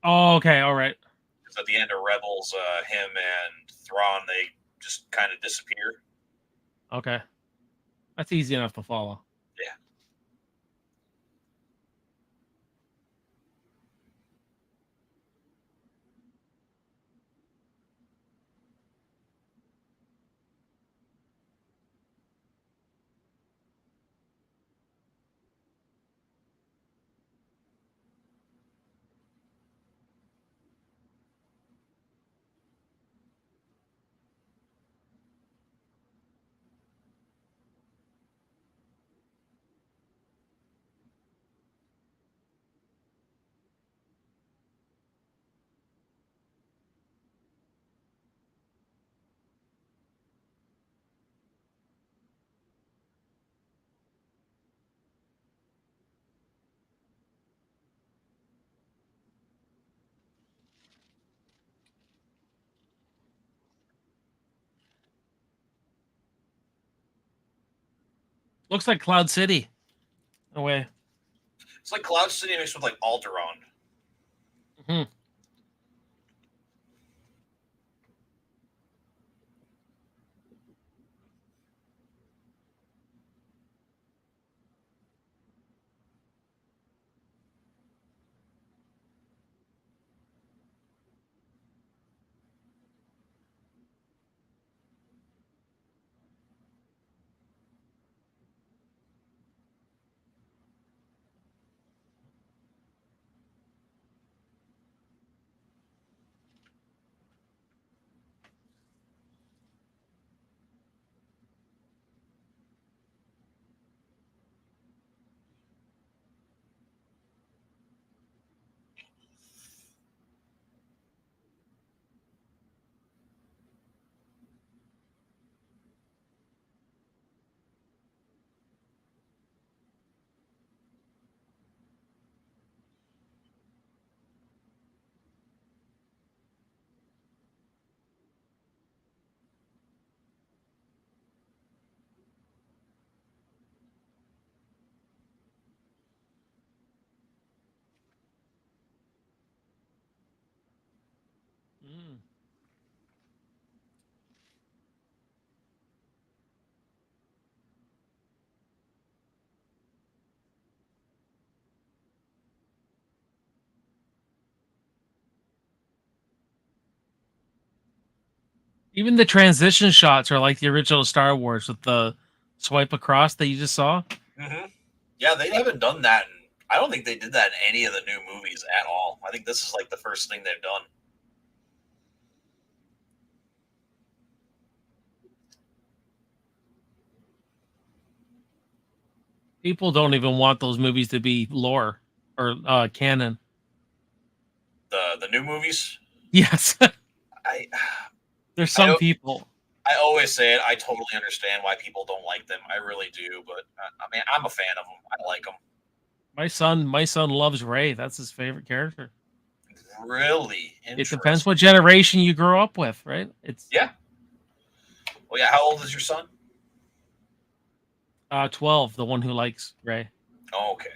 Oh, okay, all right, Because at the end of Rebels, him and Thrawn, they just kind of disappear. okay. That's easy enough to follow. Yeah. Looks like Cloud City. No way. It's like Cloud City mixed with like Alderaan. Hmm. Even the transition shots are like the original Star Wars with the swipe across that you just saw. Mm-hmm. Yeah, they haven't done that. I don't think they did that in any of the new movies at all. I think this is like the first thing they've done. People don't even want those movies to be lore or canon. The new movies. Yes, I there's I some don't. people. I always say it. I totally understand why people don't like them. I really do. But I mean, I'm a fan of them. I like them. My son loves Ray. That's his favorite character. Really It depends what interesting. generation you grow up with, right? It's Yeah. Well, yeah. How old is your son? 12, the one who likes Ray. Oh, okay.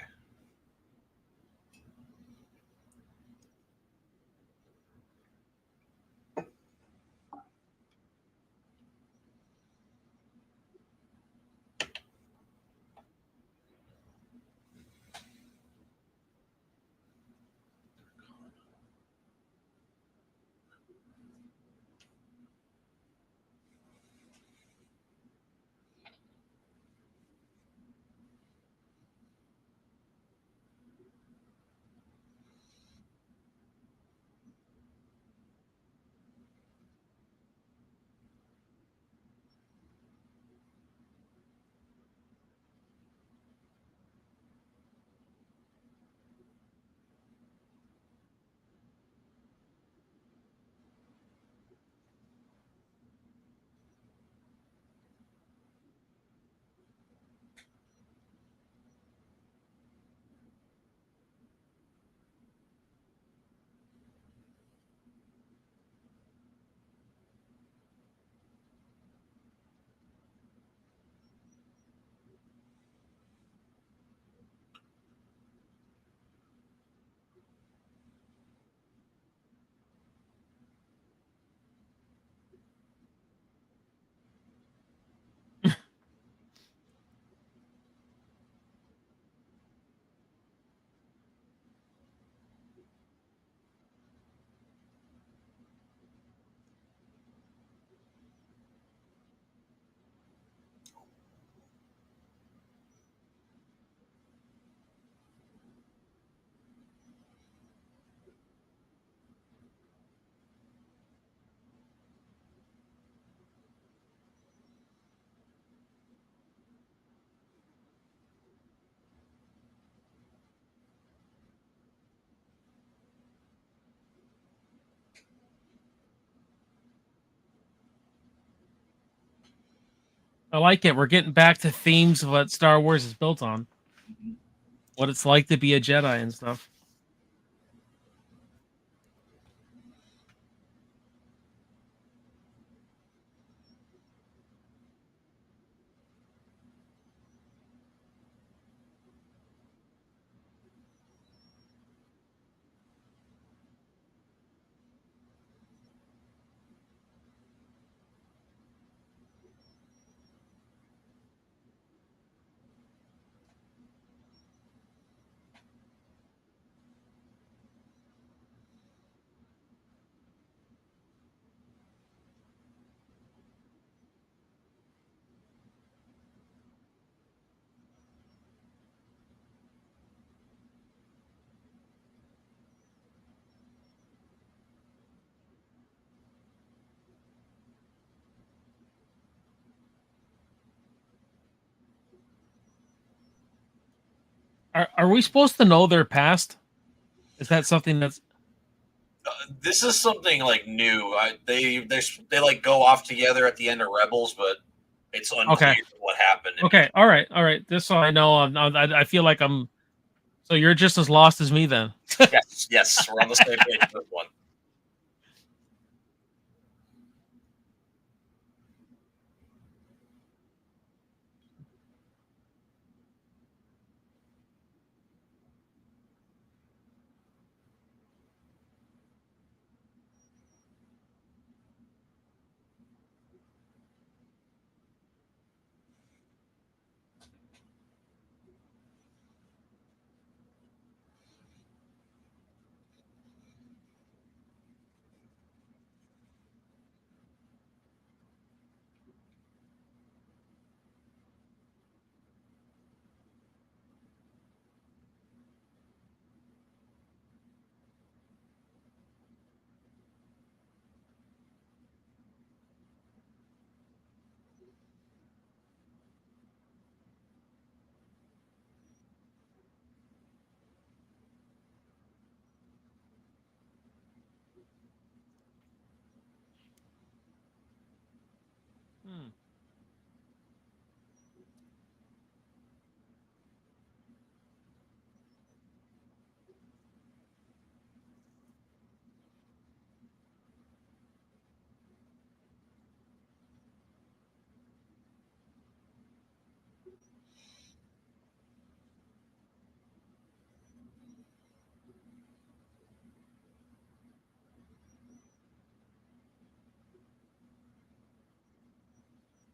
I like it. We're getting back to themes of what Star Wars is built on, what it's like to be a Jedi and stuff. Are we supposed to know their past? Is that something that's This is something like new. They like go off together at the end of Rebels, but it's okay? unclear what happened in Okay, between. all right. Just so I know, I feel like I'm. So you're just as lost as me then. Yes, yes, we're on the same page with one.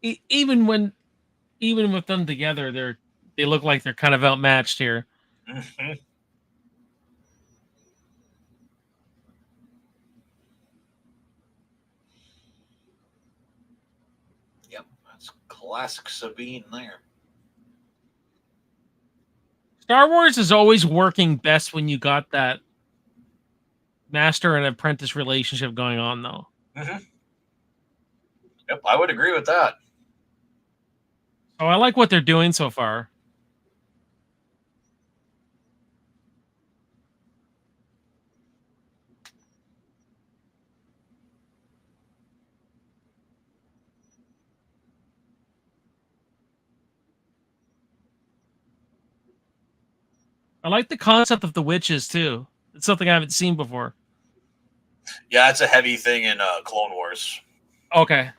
Even with them together, they look like they're kind of outmatched here. Hmm. Yep, that's classic Sabine there. Star Wars is always working best when you got that master and apprentice relationship going on, though. Hmm. Yep, I would agree with that. So I like what they're doing so far. I like the concept of the witches too. It's something I haven't seen before. Yeah, it's a heavy thing in Clone Wars. Okay,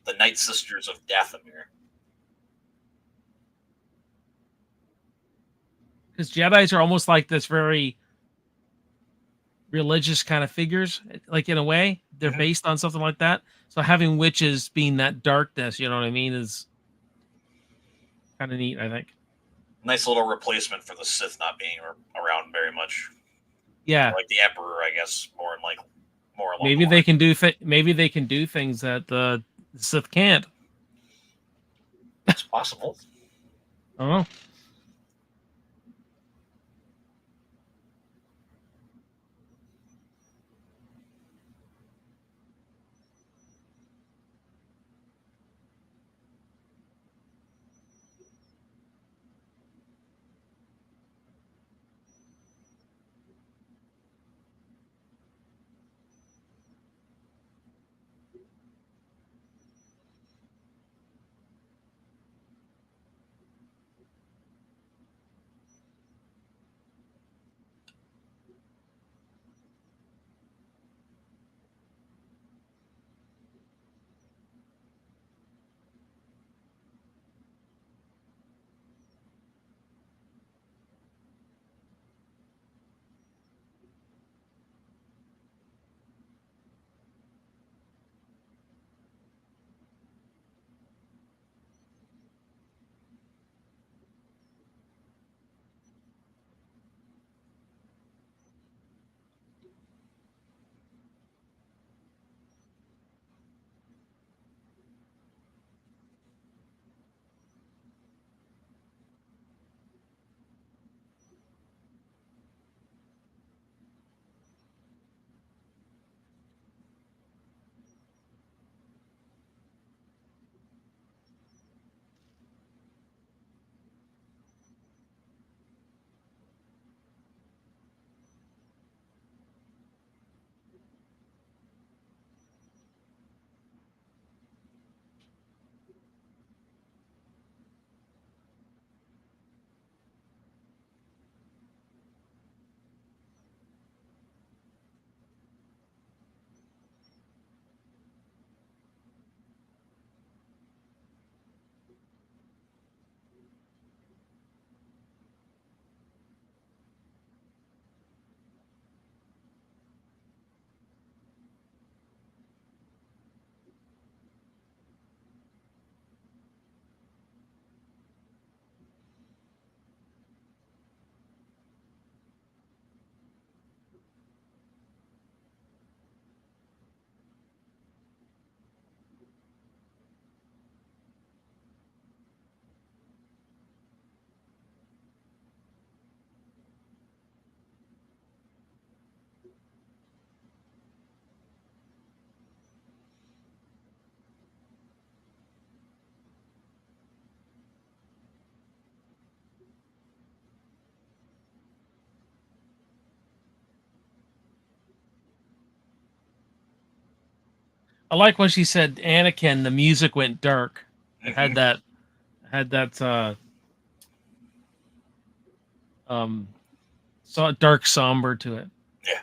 The Night Sisters of Dathomir. because Jedi's are almost like this very religious kind of figures, like in a way they're Hmm. based on something like that. So having witches being that darkness, you know what I mean, is kind of neat. I think. Nice little replacement for the Sith not being around very much. Yeah, Like the Emperor, I guess, more along the maybe they line. can maybe they can do things that the Sith can't. It's possible. I don't know. I like when she said Anakin. The music went dark. It Hmm. had that um so dark somber to it. Yeah.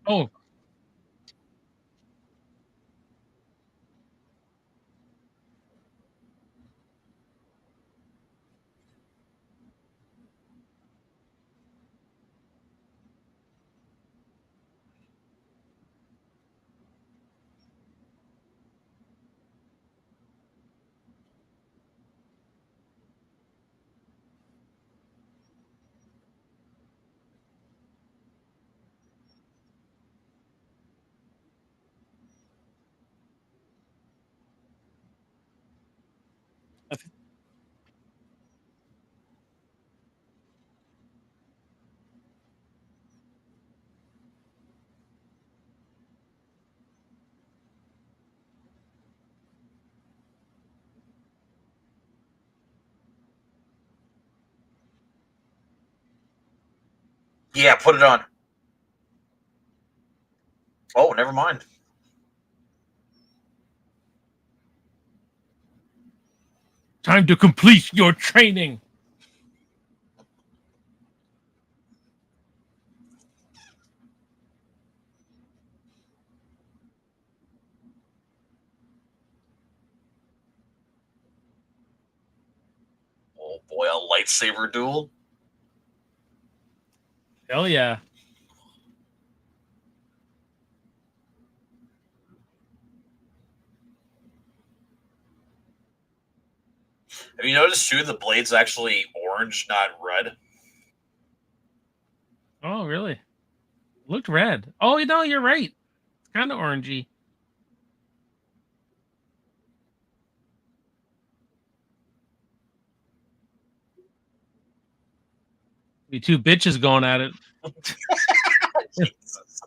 Oh, I th- Yeah, put it on. Oh, never mind. time to complete your training. Oh boy, a lightsaber duel. Hell yeah. Have you noticed too? The blade's actually orange, not red. Oh, really? Looked red. Oh, you know, you're right. It's kind of orangey. Be two bitches going at it. Jesus.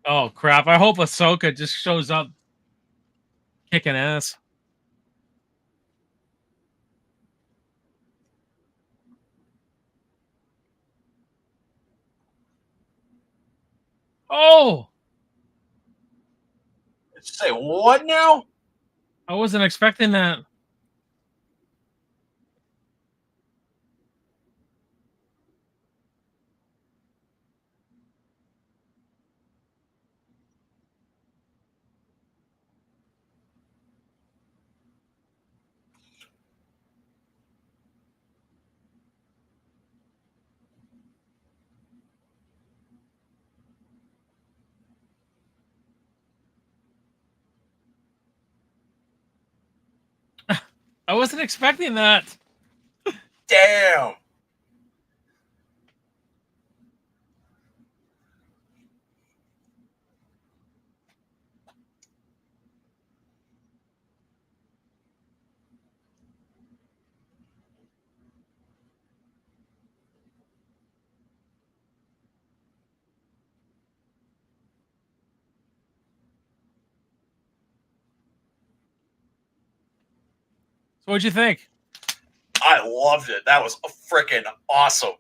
Oh crap! I hope Ahsoka just shows up kicking ass. Oh, Say what now? I wasn't expecting that. I wasn't expecting that. Damn. So what'd you think? I loved it. That was freaking awesome.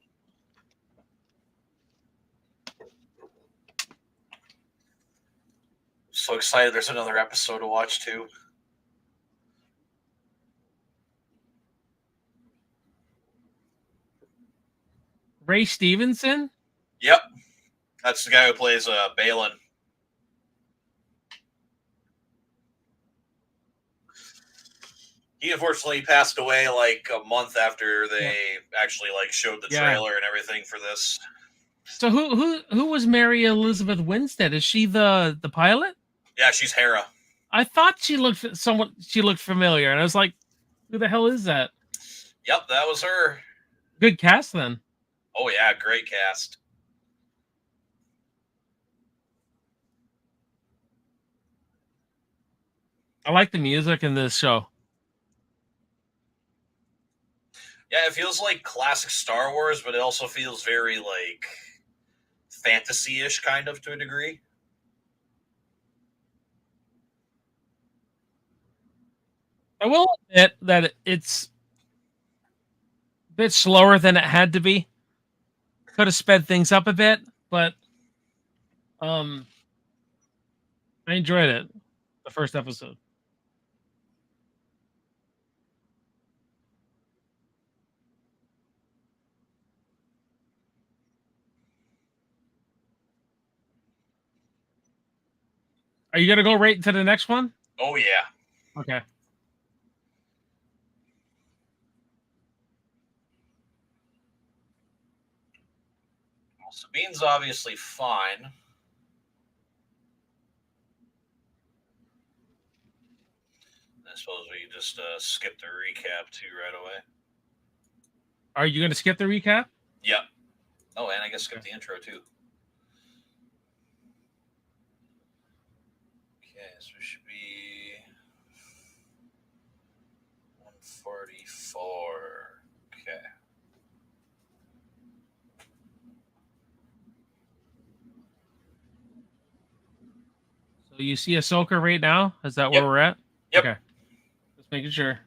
So excited! There's another episode to watch too. Ray Stevenson? Yep, that's the guy who plays Balin. He unfortunately passed away like a month after they actually like showed the trailer and everything for this. So who was Mary Elizabeth Winstead? Is she the pilot? Yeah, she's Hera. I thought she looked familiar, and I was like, who the hell is that? Yep, that was her. Good cast then. Oh yeah, great cast. I like the music in this show. Yeah, it feels like classic Star Wars, but it also feels very like fantasy-ish kind of to a degree. I will admit that it's a bit slower than it had to be. Could have sped things up a bit, but I enjoyed it. The first episode. Are you gonna go right into the next one? Oh yeah. Okay. Well, Sabine's obviously fine. I suppose we can just skip the recap too right away. Are you gonna skip the recap? Yep. Oh, and I guess skip the intro too. Okay, so it should be 144. Okay. So you see Ahsoka right now? Is that where we're at? Yep. Okay. Just making sure.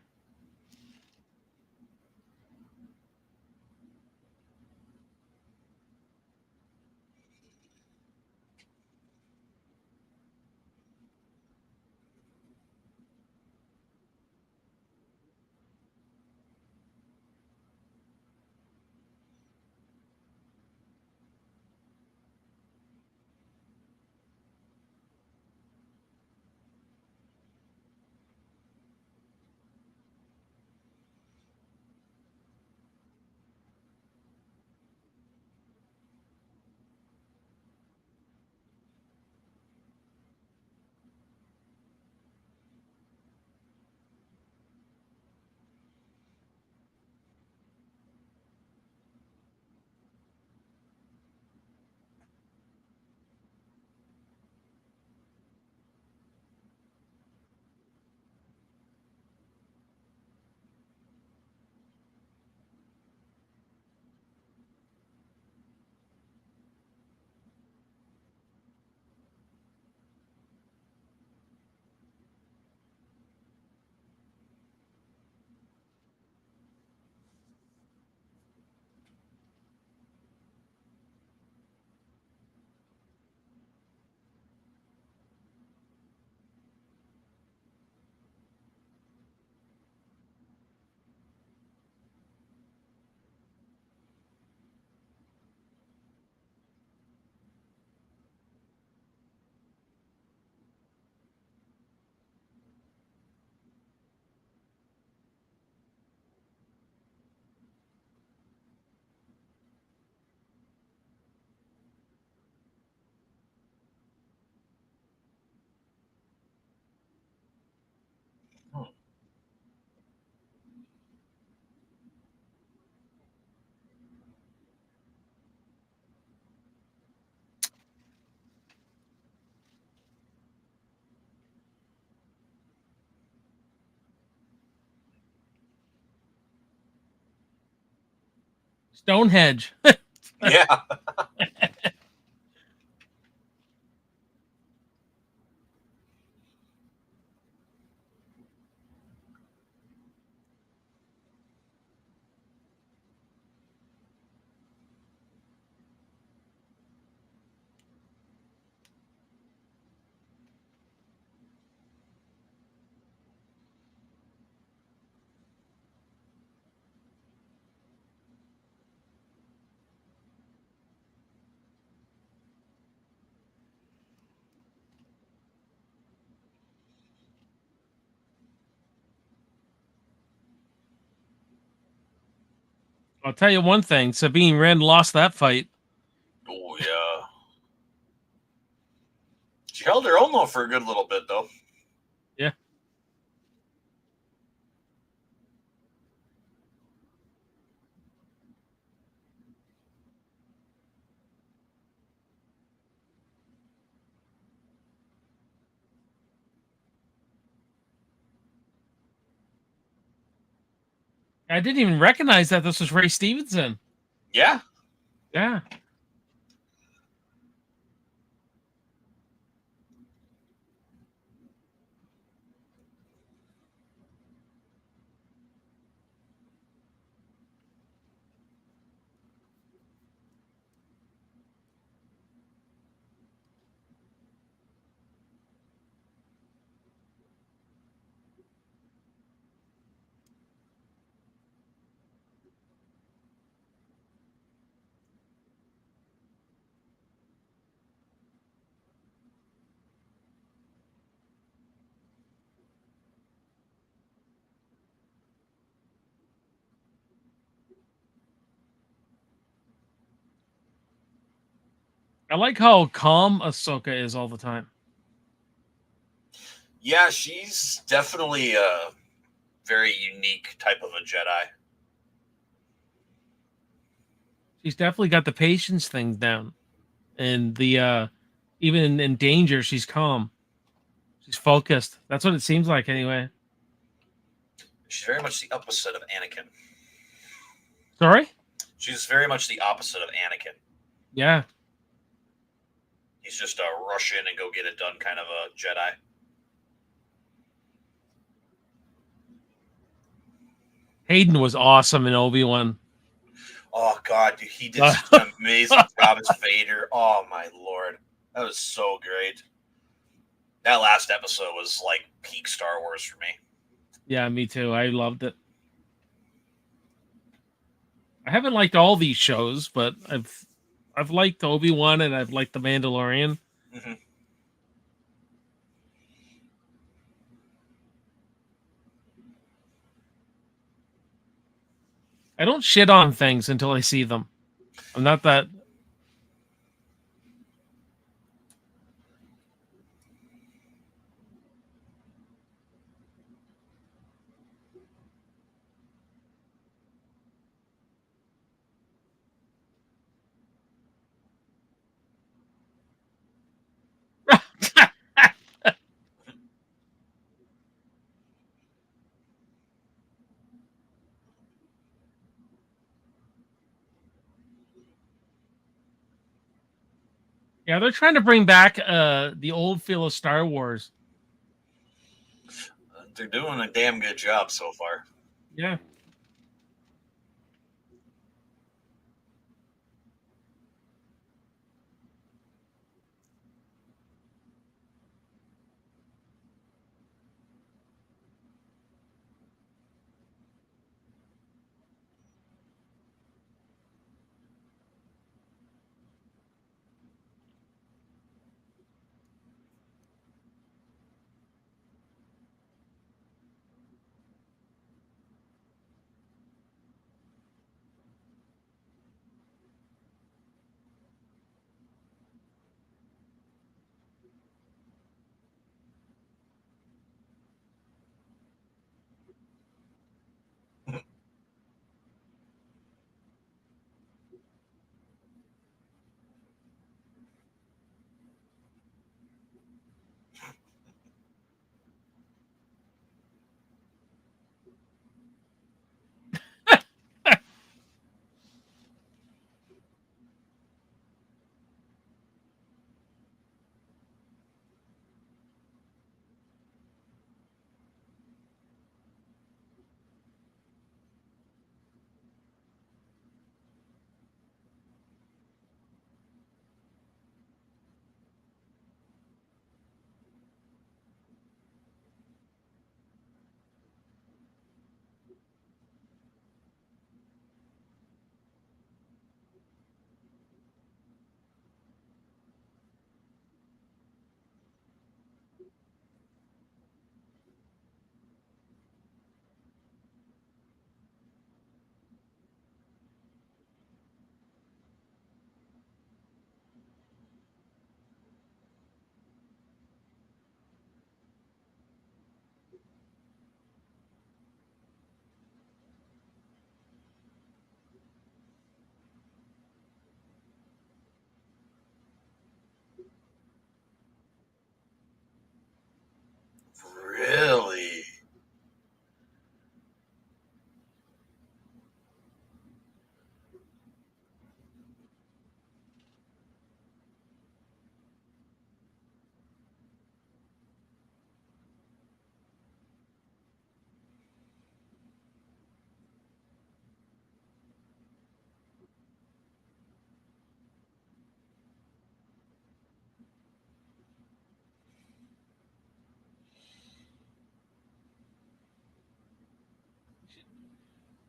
Stonehenge. Yeah. I'll tell you one thing: Sabine Wren lost that fight. Oh yeah. She held her own though for a good little bit though. Yeah. I didn't even recognize that this was Ray Stevenson. Yeah. Yeah. I like how calm Ahsoka is all the time. Yeah, she's definitely a very unique type of a Jedi. She's definitely got the patience thing down. And the even in danger, she's calm. She's focused. That's what it seems like anyway. She's very much the opposite of Anakin. Sorry? She's very much the opposite of Anakin. Yeah. He's just a rush in and go get it done kind of a Jedi. Hayden was awesome in Obi-Wan. Oh God, dude, he did such an amazing job as Vader. Oh my lord, that was so great. That last episode was like peak Star Wars for me. Yeah, me too. I loved it. I haven't liked all these shows, but I've liked Obi-Wan and I've liked The Mandalorian. Mm-hmm. I don't shit on things until I see them. I'm not that. Yeah, they're trying to bring back the old feel of Star Wars. They're doing a damn good job so far. Yeah.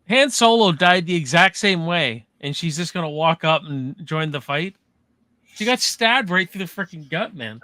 Han Solo died the exact same way, and she's just gonna walk up and join the fight. She got stabbed right through the freaking gut, man.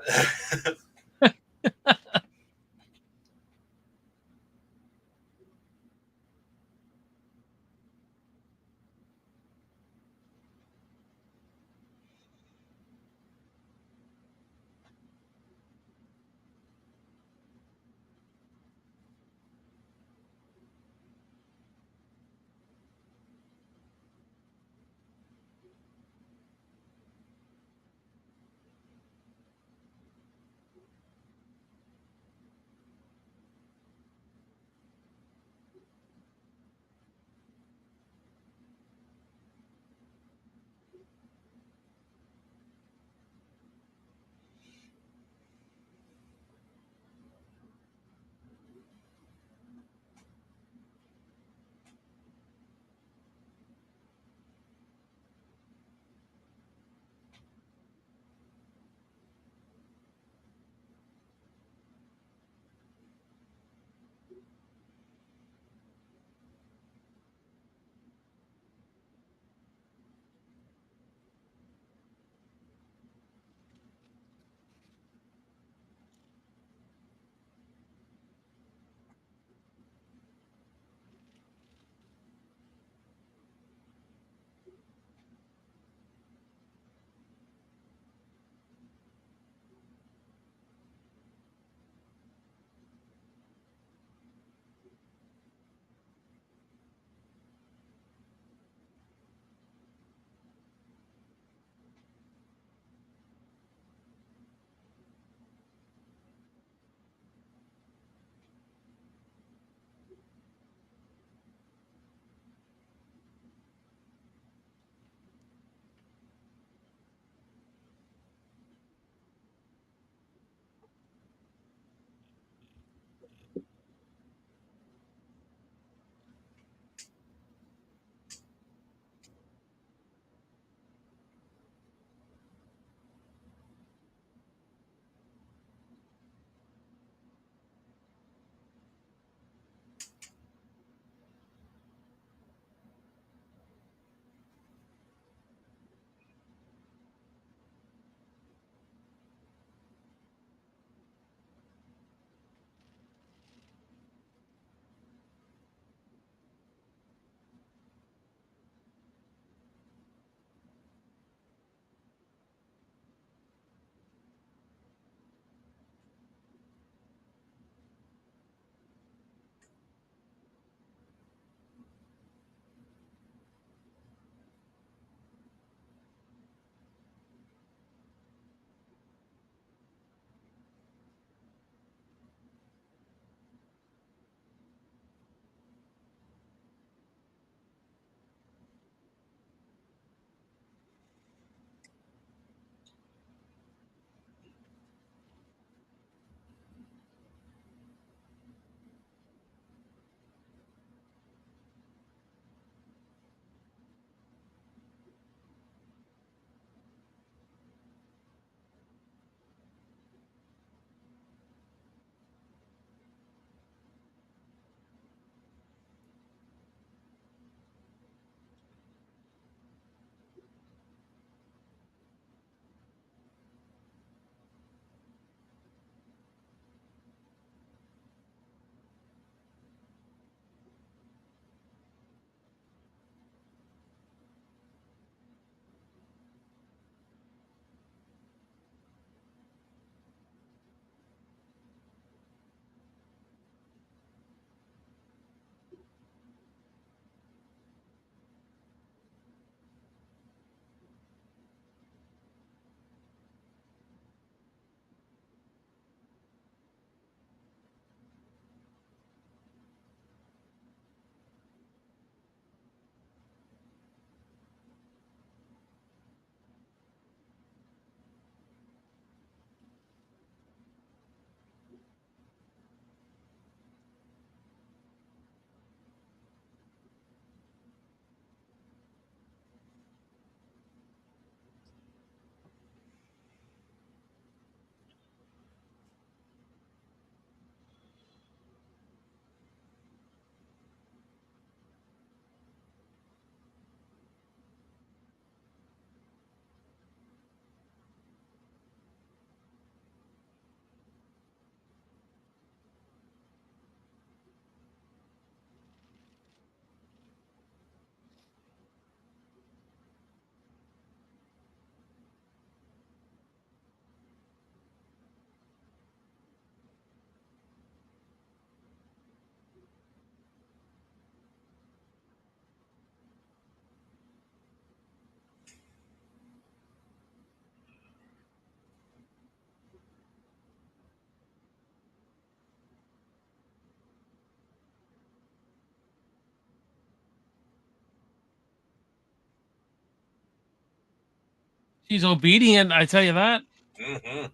She's obedient, I tell you that. Hmm.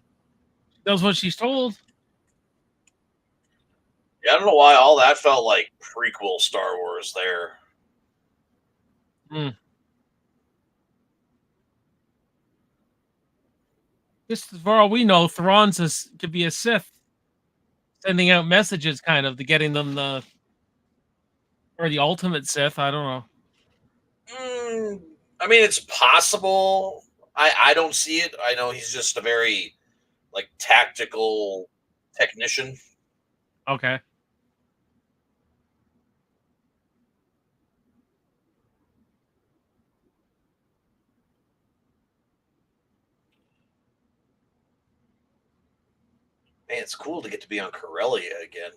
Does what she's told. Yeah, I don't know why all that felt like prequel Star Wars there. Mm. Just for all we know, Thrawn's could be a Sith, sending out messages, kind of to getting them or the ultimate Sith. I don't know. Mm, I mean, it's possible. I don't see it. I know he's just a very like tactical technician. Okay. Man, it's cool to get to be on Corellia again.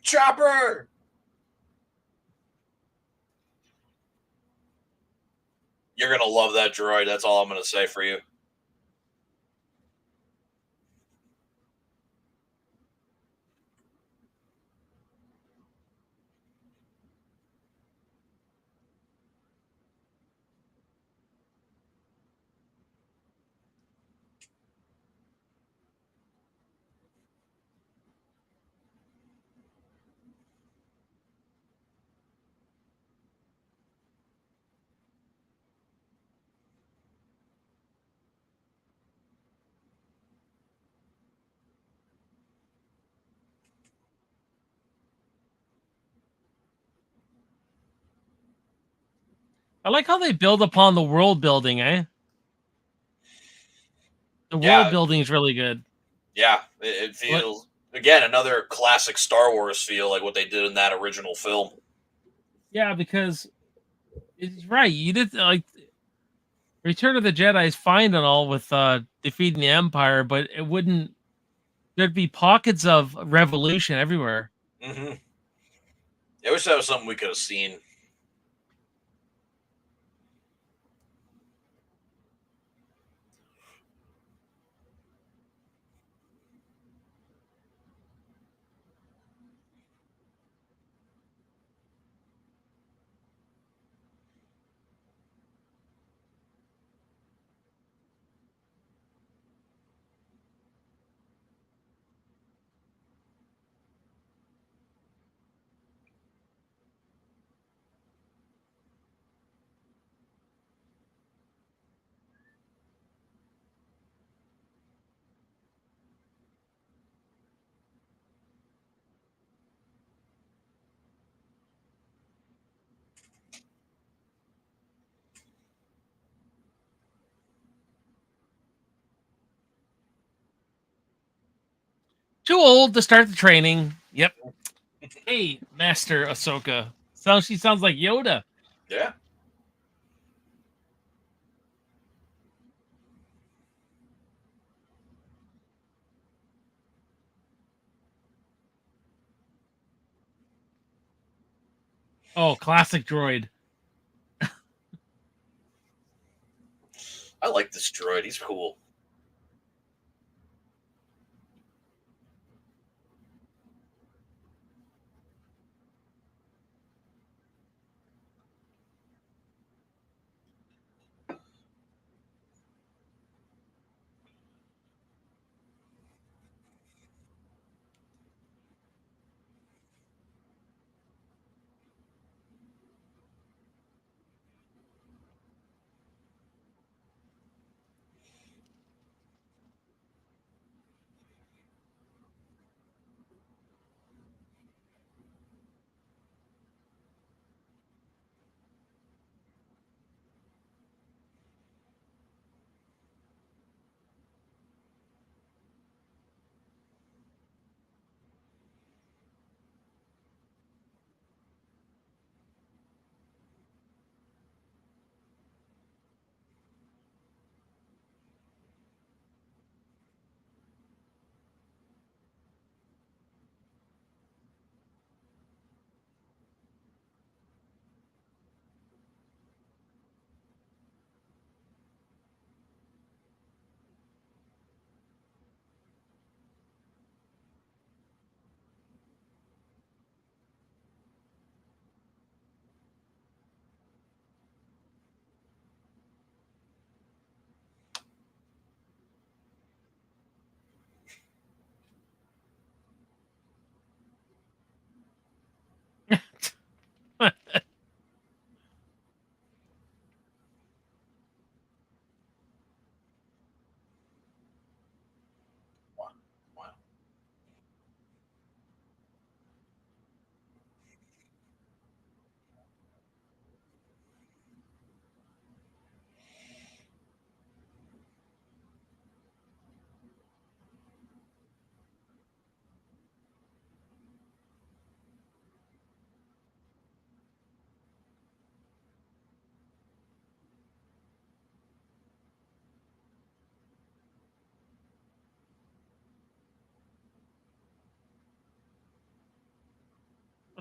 Chopper! You're gonna love that droid. That's all I'm gonna say for you. I like how they build upon the world building, eh? The world Yeah, building is really good. yeah. It What? feels again another classic Star Wars feel like what they did in that original film. Yeah, because it's right. You did like Return of the Jedi is fine and all with defeating the Empire, but it wouldn't. There'd be pockets of revolution everywhere. Hmm. I wish that was something we could have seen. Too old to start the training. Yep. Hey, Master Ahsoka. She sounds like Yoda. Yeah. Oh, classic droid. I like this droid. He's cool.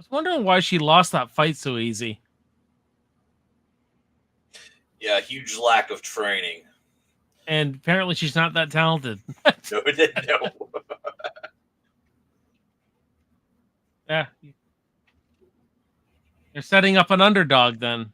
was wondering why she lost that fight so easy. Yeah, huge lack of training. And apparently she's not that talented. No, it didn't know. Yeah. They're setting up an underdog then.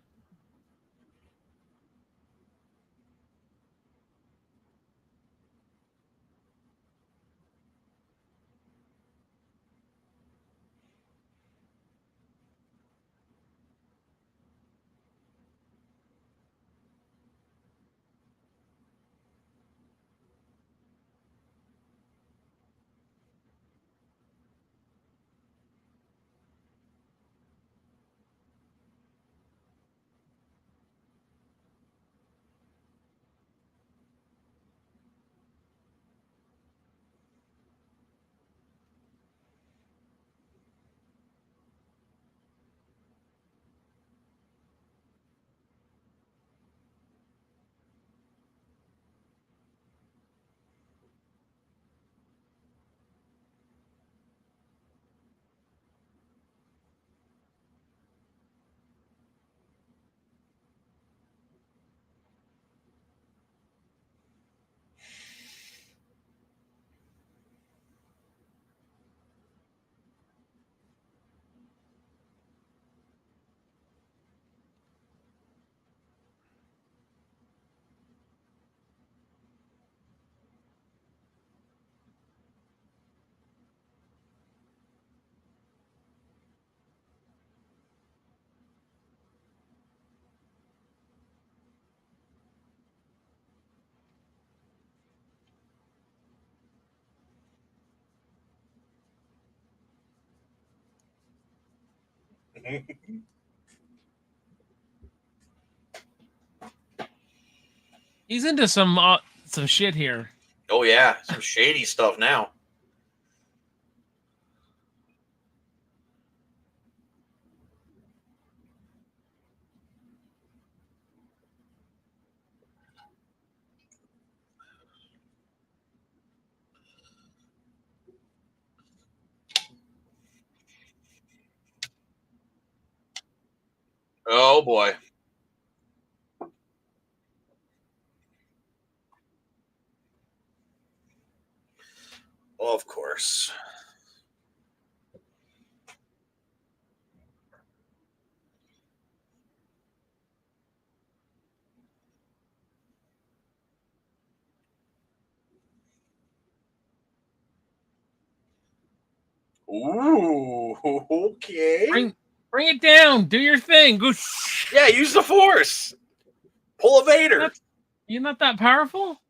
He's into some shit here. Oh yeah, some shady stuff now. Oh boy. Of course. Ooh, okay. Bring it down. Do your thing. Go. Yeah, use the force. Pull a Vader. You're not that powerful?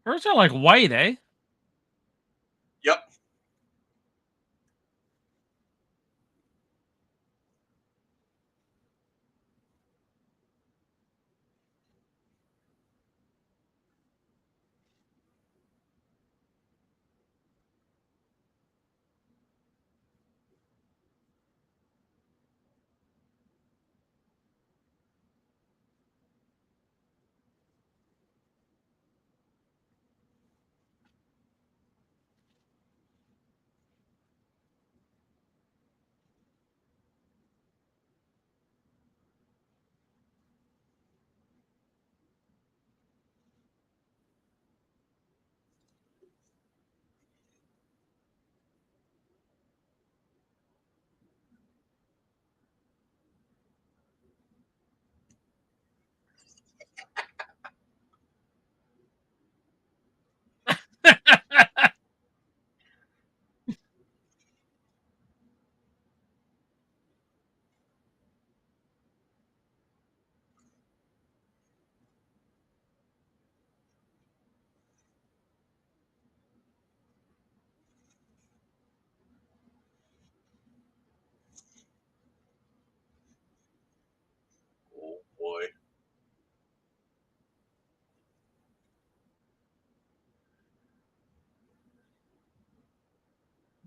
Hers are like white, eh? Yep.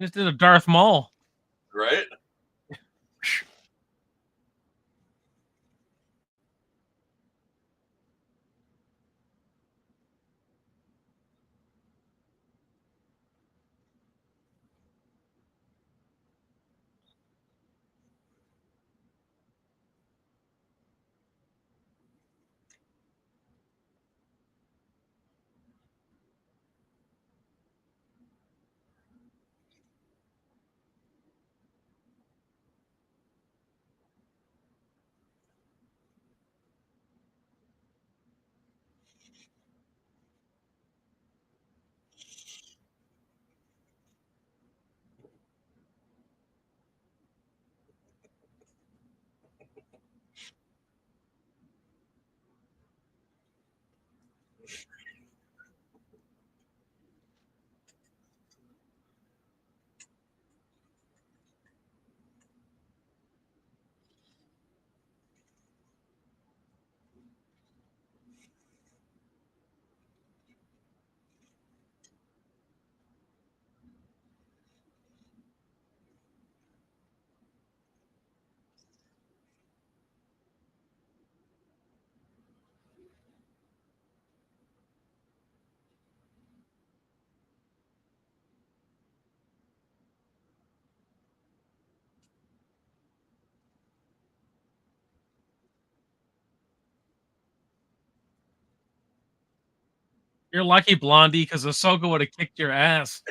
Just did a Darth Maul. Right? You're lucky, Blondie, because Ahsoka would have kicked your ass.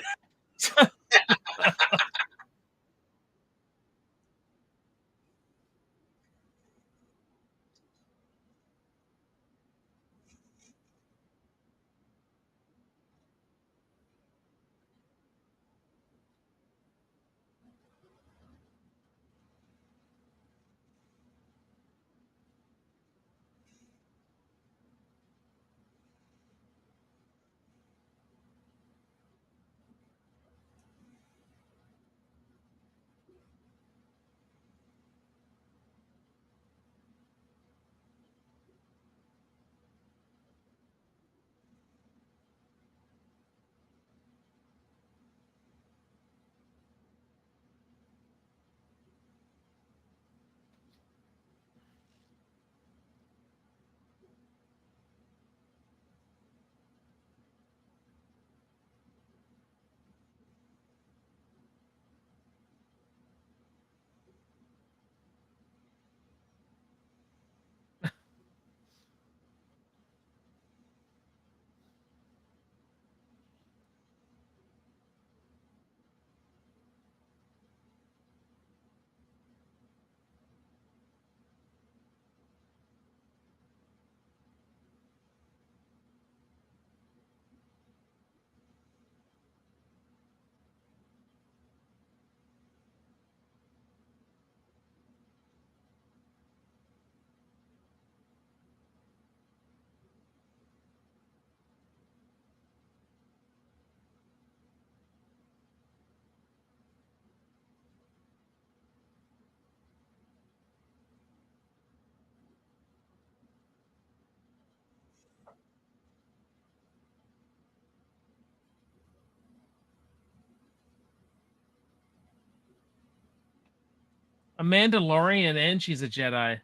A Mandalorian and she's a Jedi.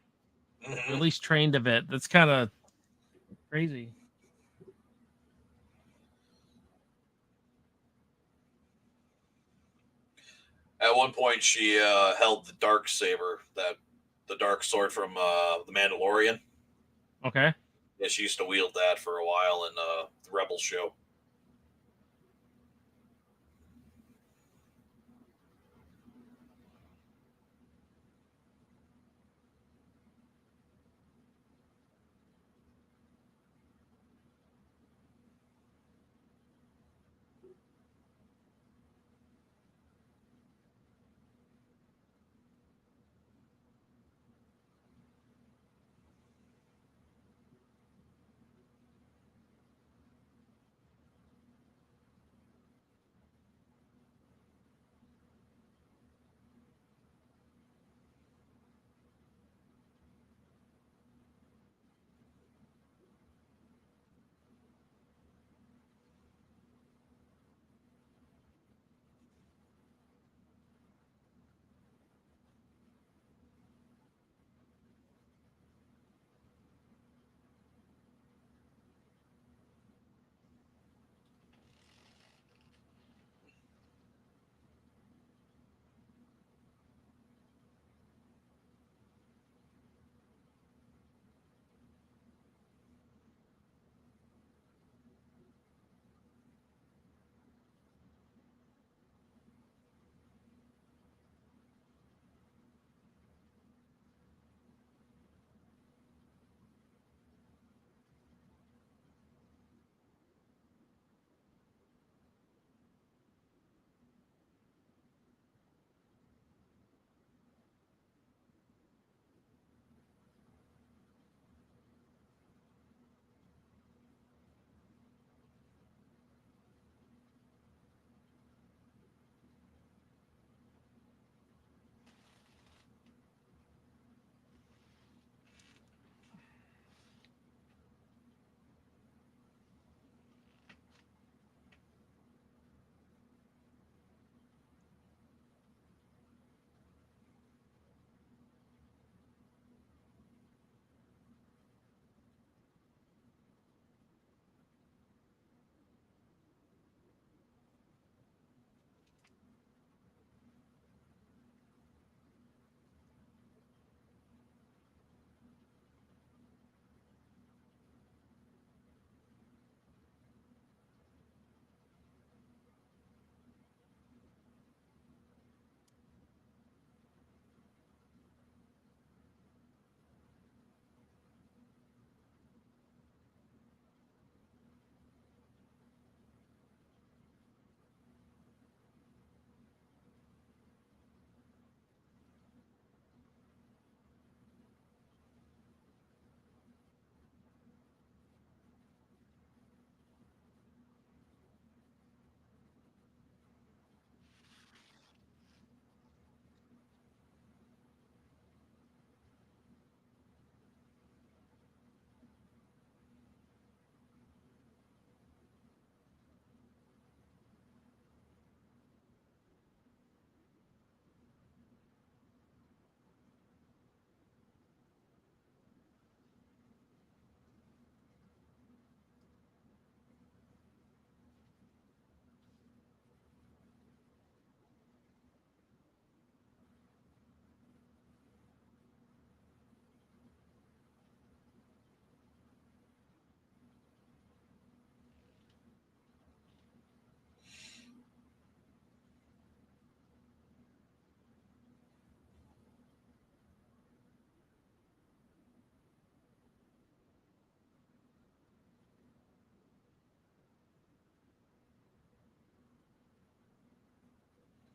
Or at least trained a bit. That's kind of crazy. At one point, she held the dark saber, the dark sword from the Mandalorian. Okay. Yeah, she used to wield that for a while in the Rebel show.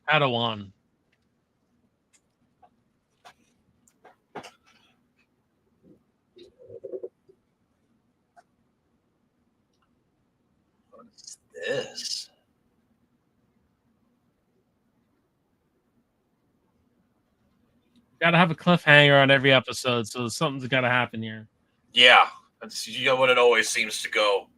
Padawan. What is this? Got to have a cliffhanger on every episode, so something's got to happen here. Yeah, that's what it always seems to go.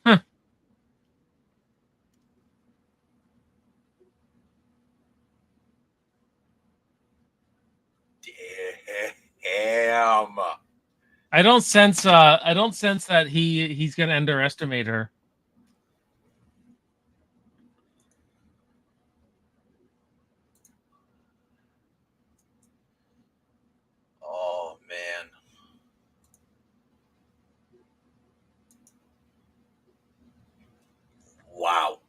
Huh. Damn. I don't sense that he's gonna underestimate her. Oh man. Wow.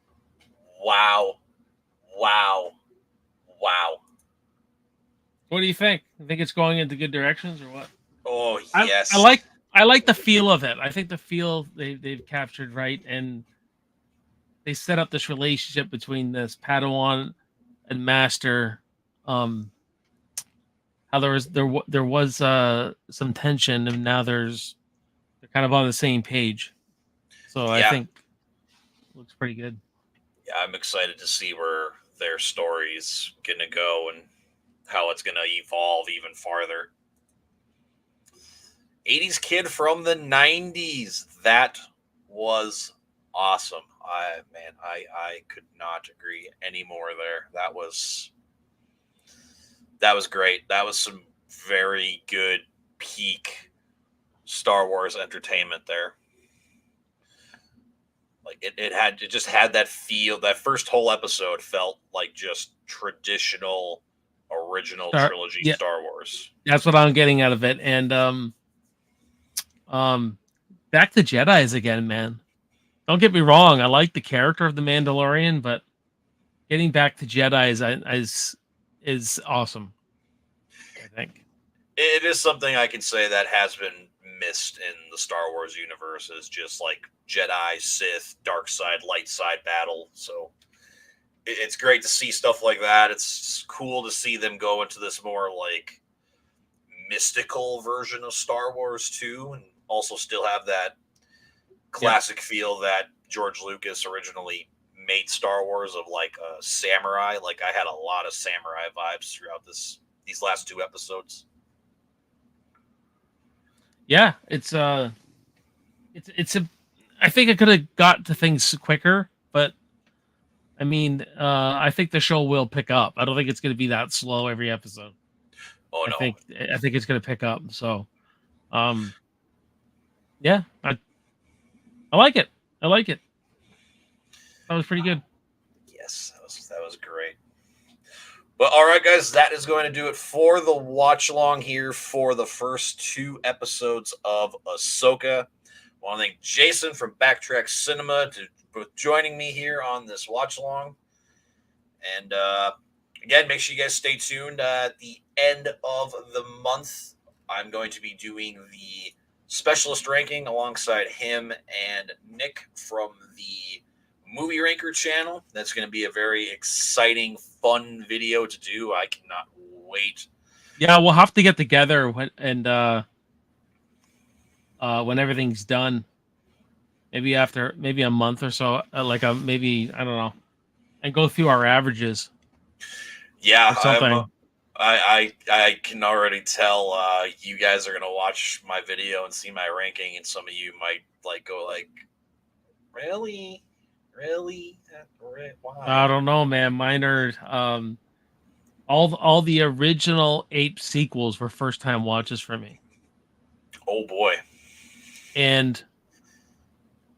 Wow. Wow. Wow. What do you think? You think it's going into good directions or what? Oh I yes. like the feel of it. I think the feel they've captured right, and they set up this relationship between this Padawan and Master. Um, how there was some tension, and now they're kind of on the same page. So I Yeah. think it looks pretty good. Yeah, I'm excited to see where their story's gonna go and how it's gonna evolve even farther. 80s kid from the 90s. That was awesome. I could not agree anymore there. That was great. That was some very good peak Star Wars entertainment there. Like it just had that feel. That first whole episode felt like just traditional original Start, trilogy yeah, Star Wars. that's what I'm getting out of it. And back to Jedi's again, man. Don't get me wrong. I like the character of the Mandalorian, but getting back to Jedi's is awesome. I think. It is something I can say that has been missed in the Star Wars universe is just like Jedi, Sith, dark side, light side battle. So it's great to see stuff like that. It's cool to see them go into this more like mystical version of Star Wars too, and also still have that Yeah. classic feel that George Lucas originally made Star Wars of like a samurai. Like I had a lot of samurai vibes throughout these last two episodes. Yeah, it's a. I think I could have got to things quicker, but I mean, I think the show will pick up. I don't think it's going to be that slow every episode. Oh I no. think I think it's going to pick up. So, um, yeah, I like it. I like it. That was pretty good. Yes, that was great. But all right, guys, that is going to do it for the watch along here for the first two episodes of Ahsoka. I want to thank Jason from Backtrack Cinema for joining me here on this watch along. And again, make sure you guys stay tuned. At the end of the month, I'm going to be doing the specialist ranking alongside him and Nick from the movie ranker channel. That's going to be a very exciting, fun video to do. I cannot wait. Yeah, we'll have to get together when everything's done. Maybe after maybe a month or so, like a maybe I don't know, and go through our averages Yeah, or something. I can already tell you guys are gonna watch my video and see my ranking, and some of you might like go like, really, really, I why? don't know, man. Mine are all the original Ape sequels were first time watches for me. Oh boy. And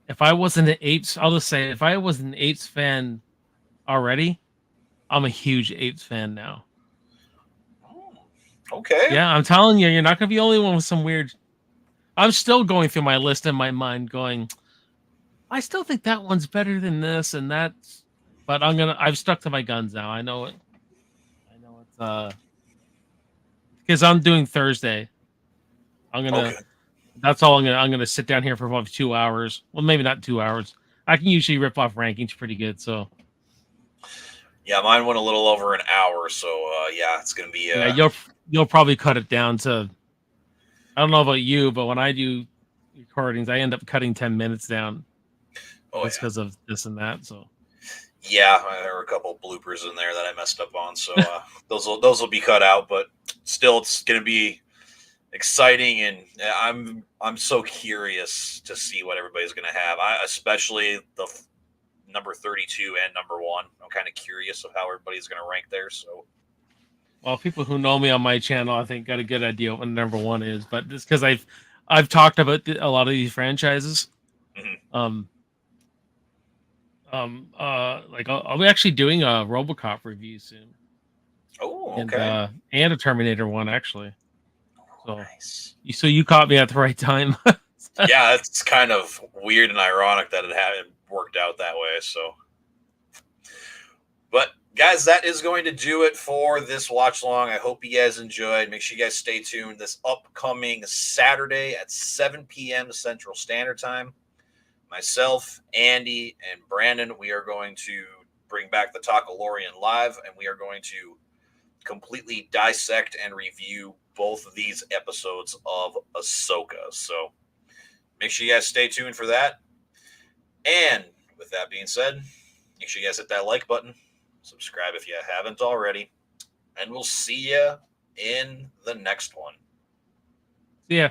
if I wasn't an Apes, I'll just say if I was an Apes fan already, I'm a huge Apes fan now. Okay. Yeah, I'm telling you, you're not gonna be the only one with some weird. I'm still going through my list in my mind, going, I still think that one's better than this and that's. But I've stuck to my guns now. I know it. I know it's because I'm doing Thursday. I'm gonna Okay. That's all I'm gonna sit down here for about 2 hours. Well, maybe not 2 hours. I can usually rip off rankings pretty good. So Yeah, mine went a little over an hour, so yeah, it's gonna be yeah, you'll probably cut it down to. I don't know about you, but when I do recordings, I end up cutting 10 minutes down oh just yeah. because of this and that. So Yeah, there were a couple bloopers in there that I messed up on, so those will be cut out. But still, it's going to be exciting, and I'm so curious to see what everybody's going to have. Especially the number 32 and number 1. I'm kind of curious of how everybody's going to rank there. So well, people who know me on my channel, I think, got a good idea what number one is. But just because I've talked about a lot of these franchises, mhm. um, like I'll be actually doing a RoboCop review soon, Oh, okay, and a Terminator one actually. So nice. you caught me at the right time. Yeah, it's kind of weird and ironic that it hadn't worked out that way. So but guys, that is going to do it for this watch long. I hope you guys enjoyed. Make sure you guys stay tuned this upcoming Saturday at 7 p.m. Central Standard Time. Myself, Andy, and Brandon, we are going to bring back the Talkalorian live, and we are going to completely dissect and review both of these episodes of Ahsoka. So make sure you guys stay tuned for that. And with that being said, make sure you guys hit that like button, subscribe if you haven't already, and we'll see you in the next one. Yeah.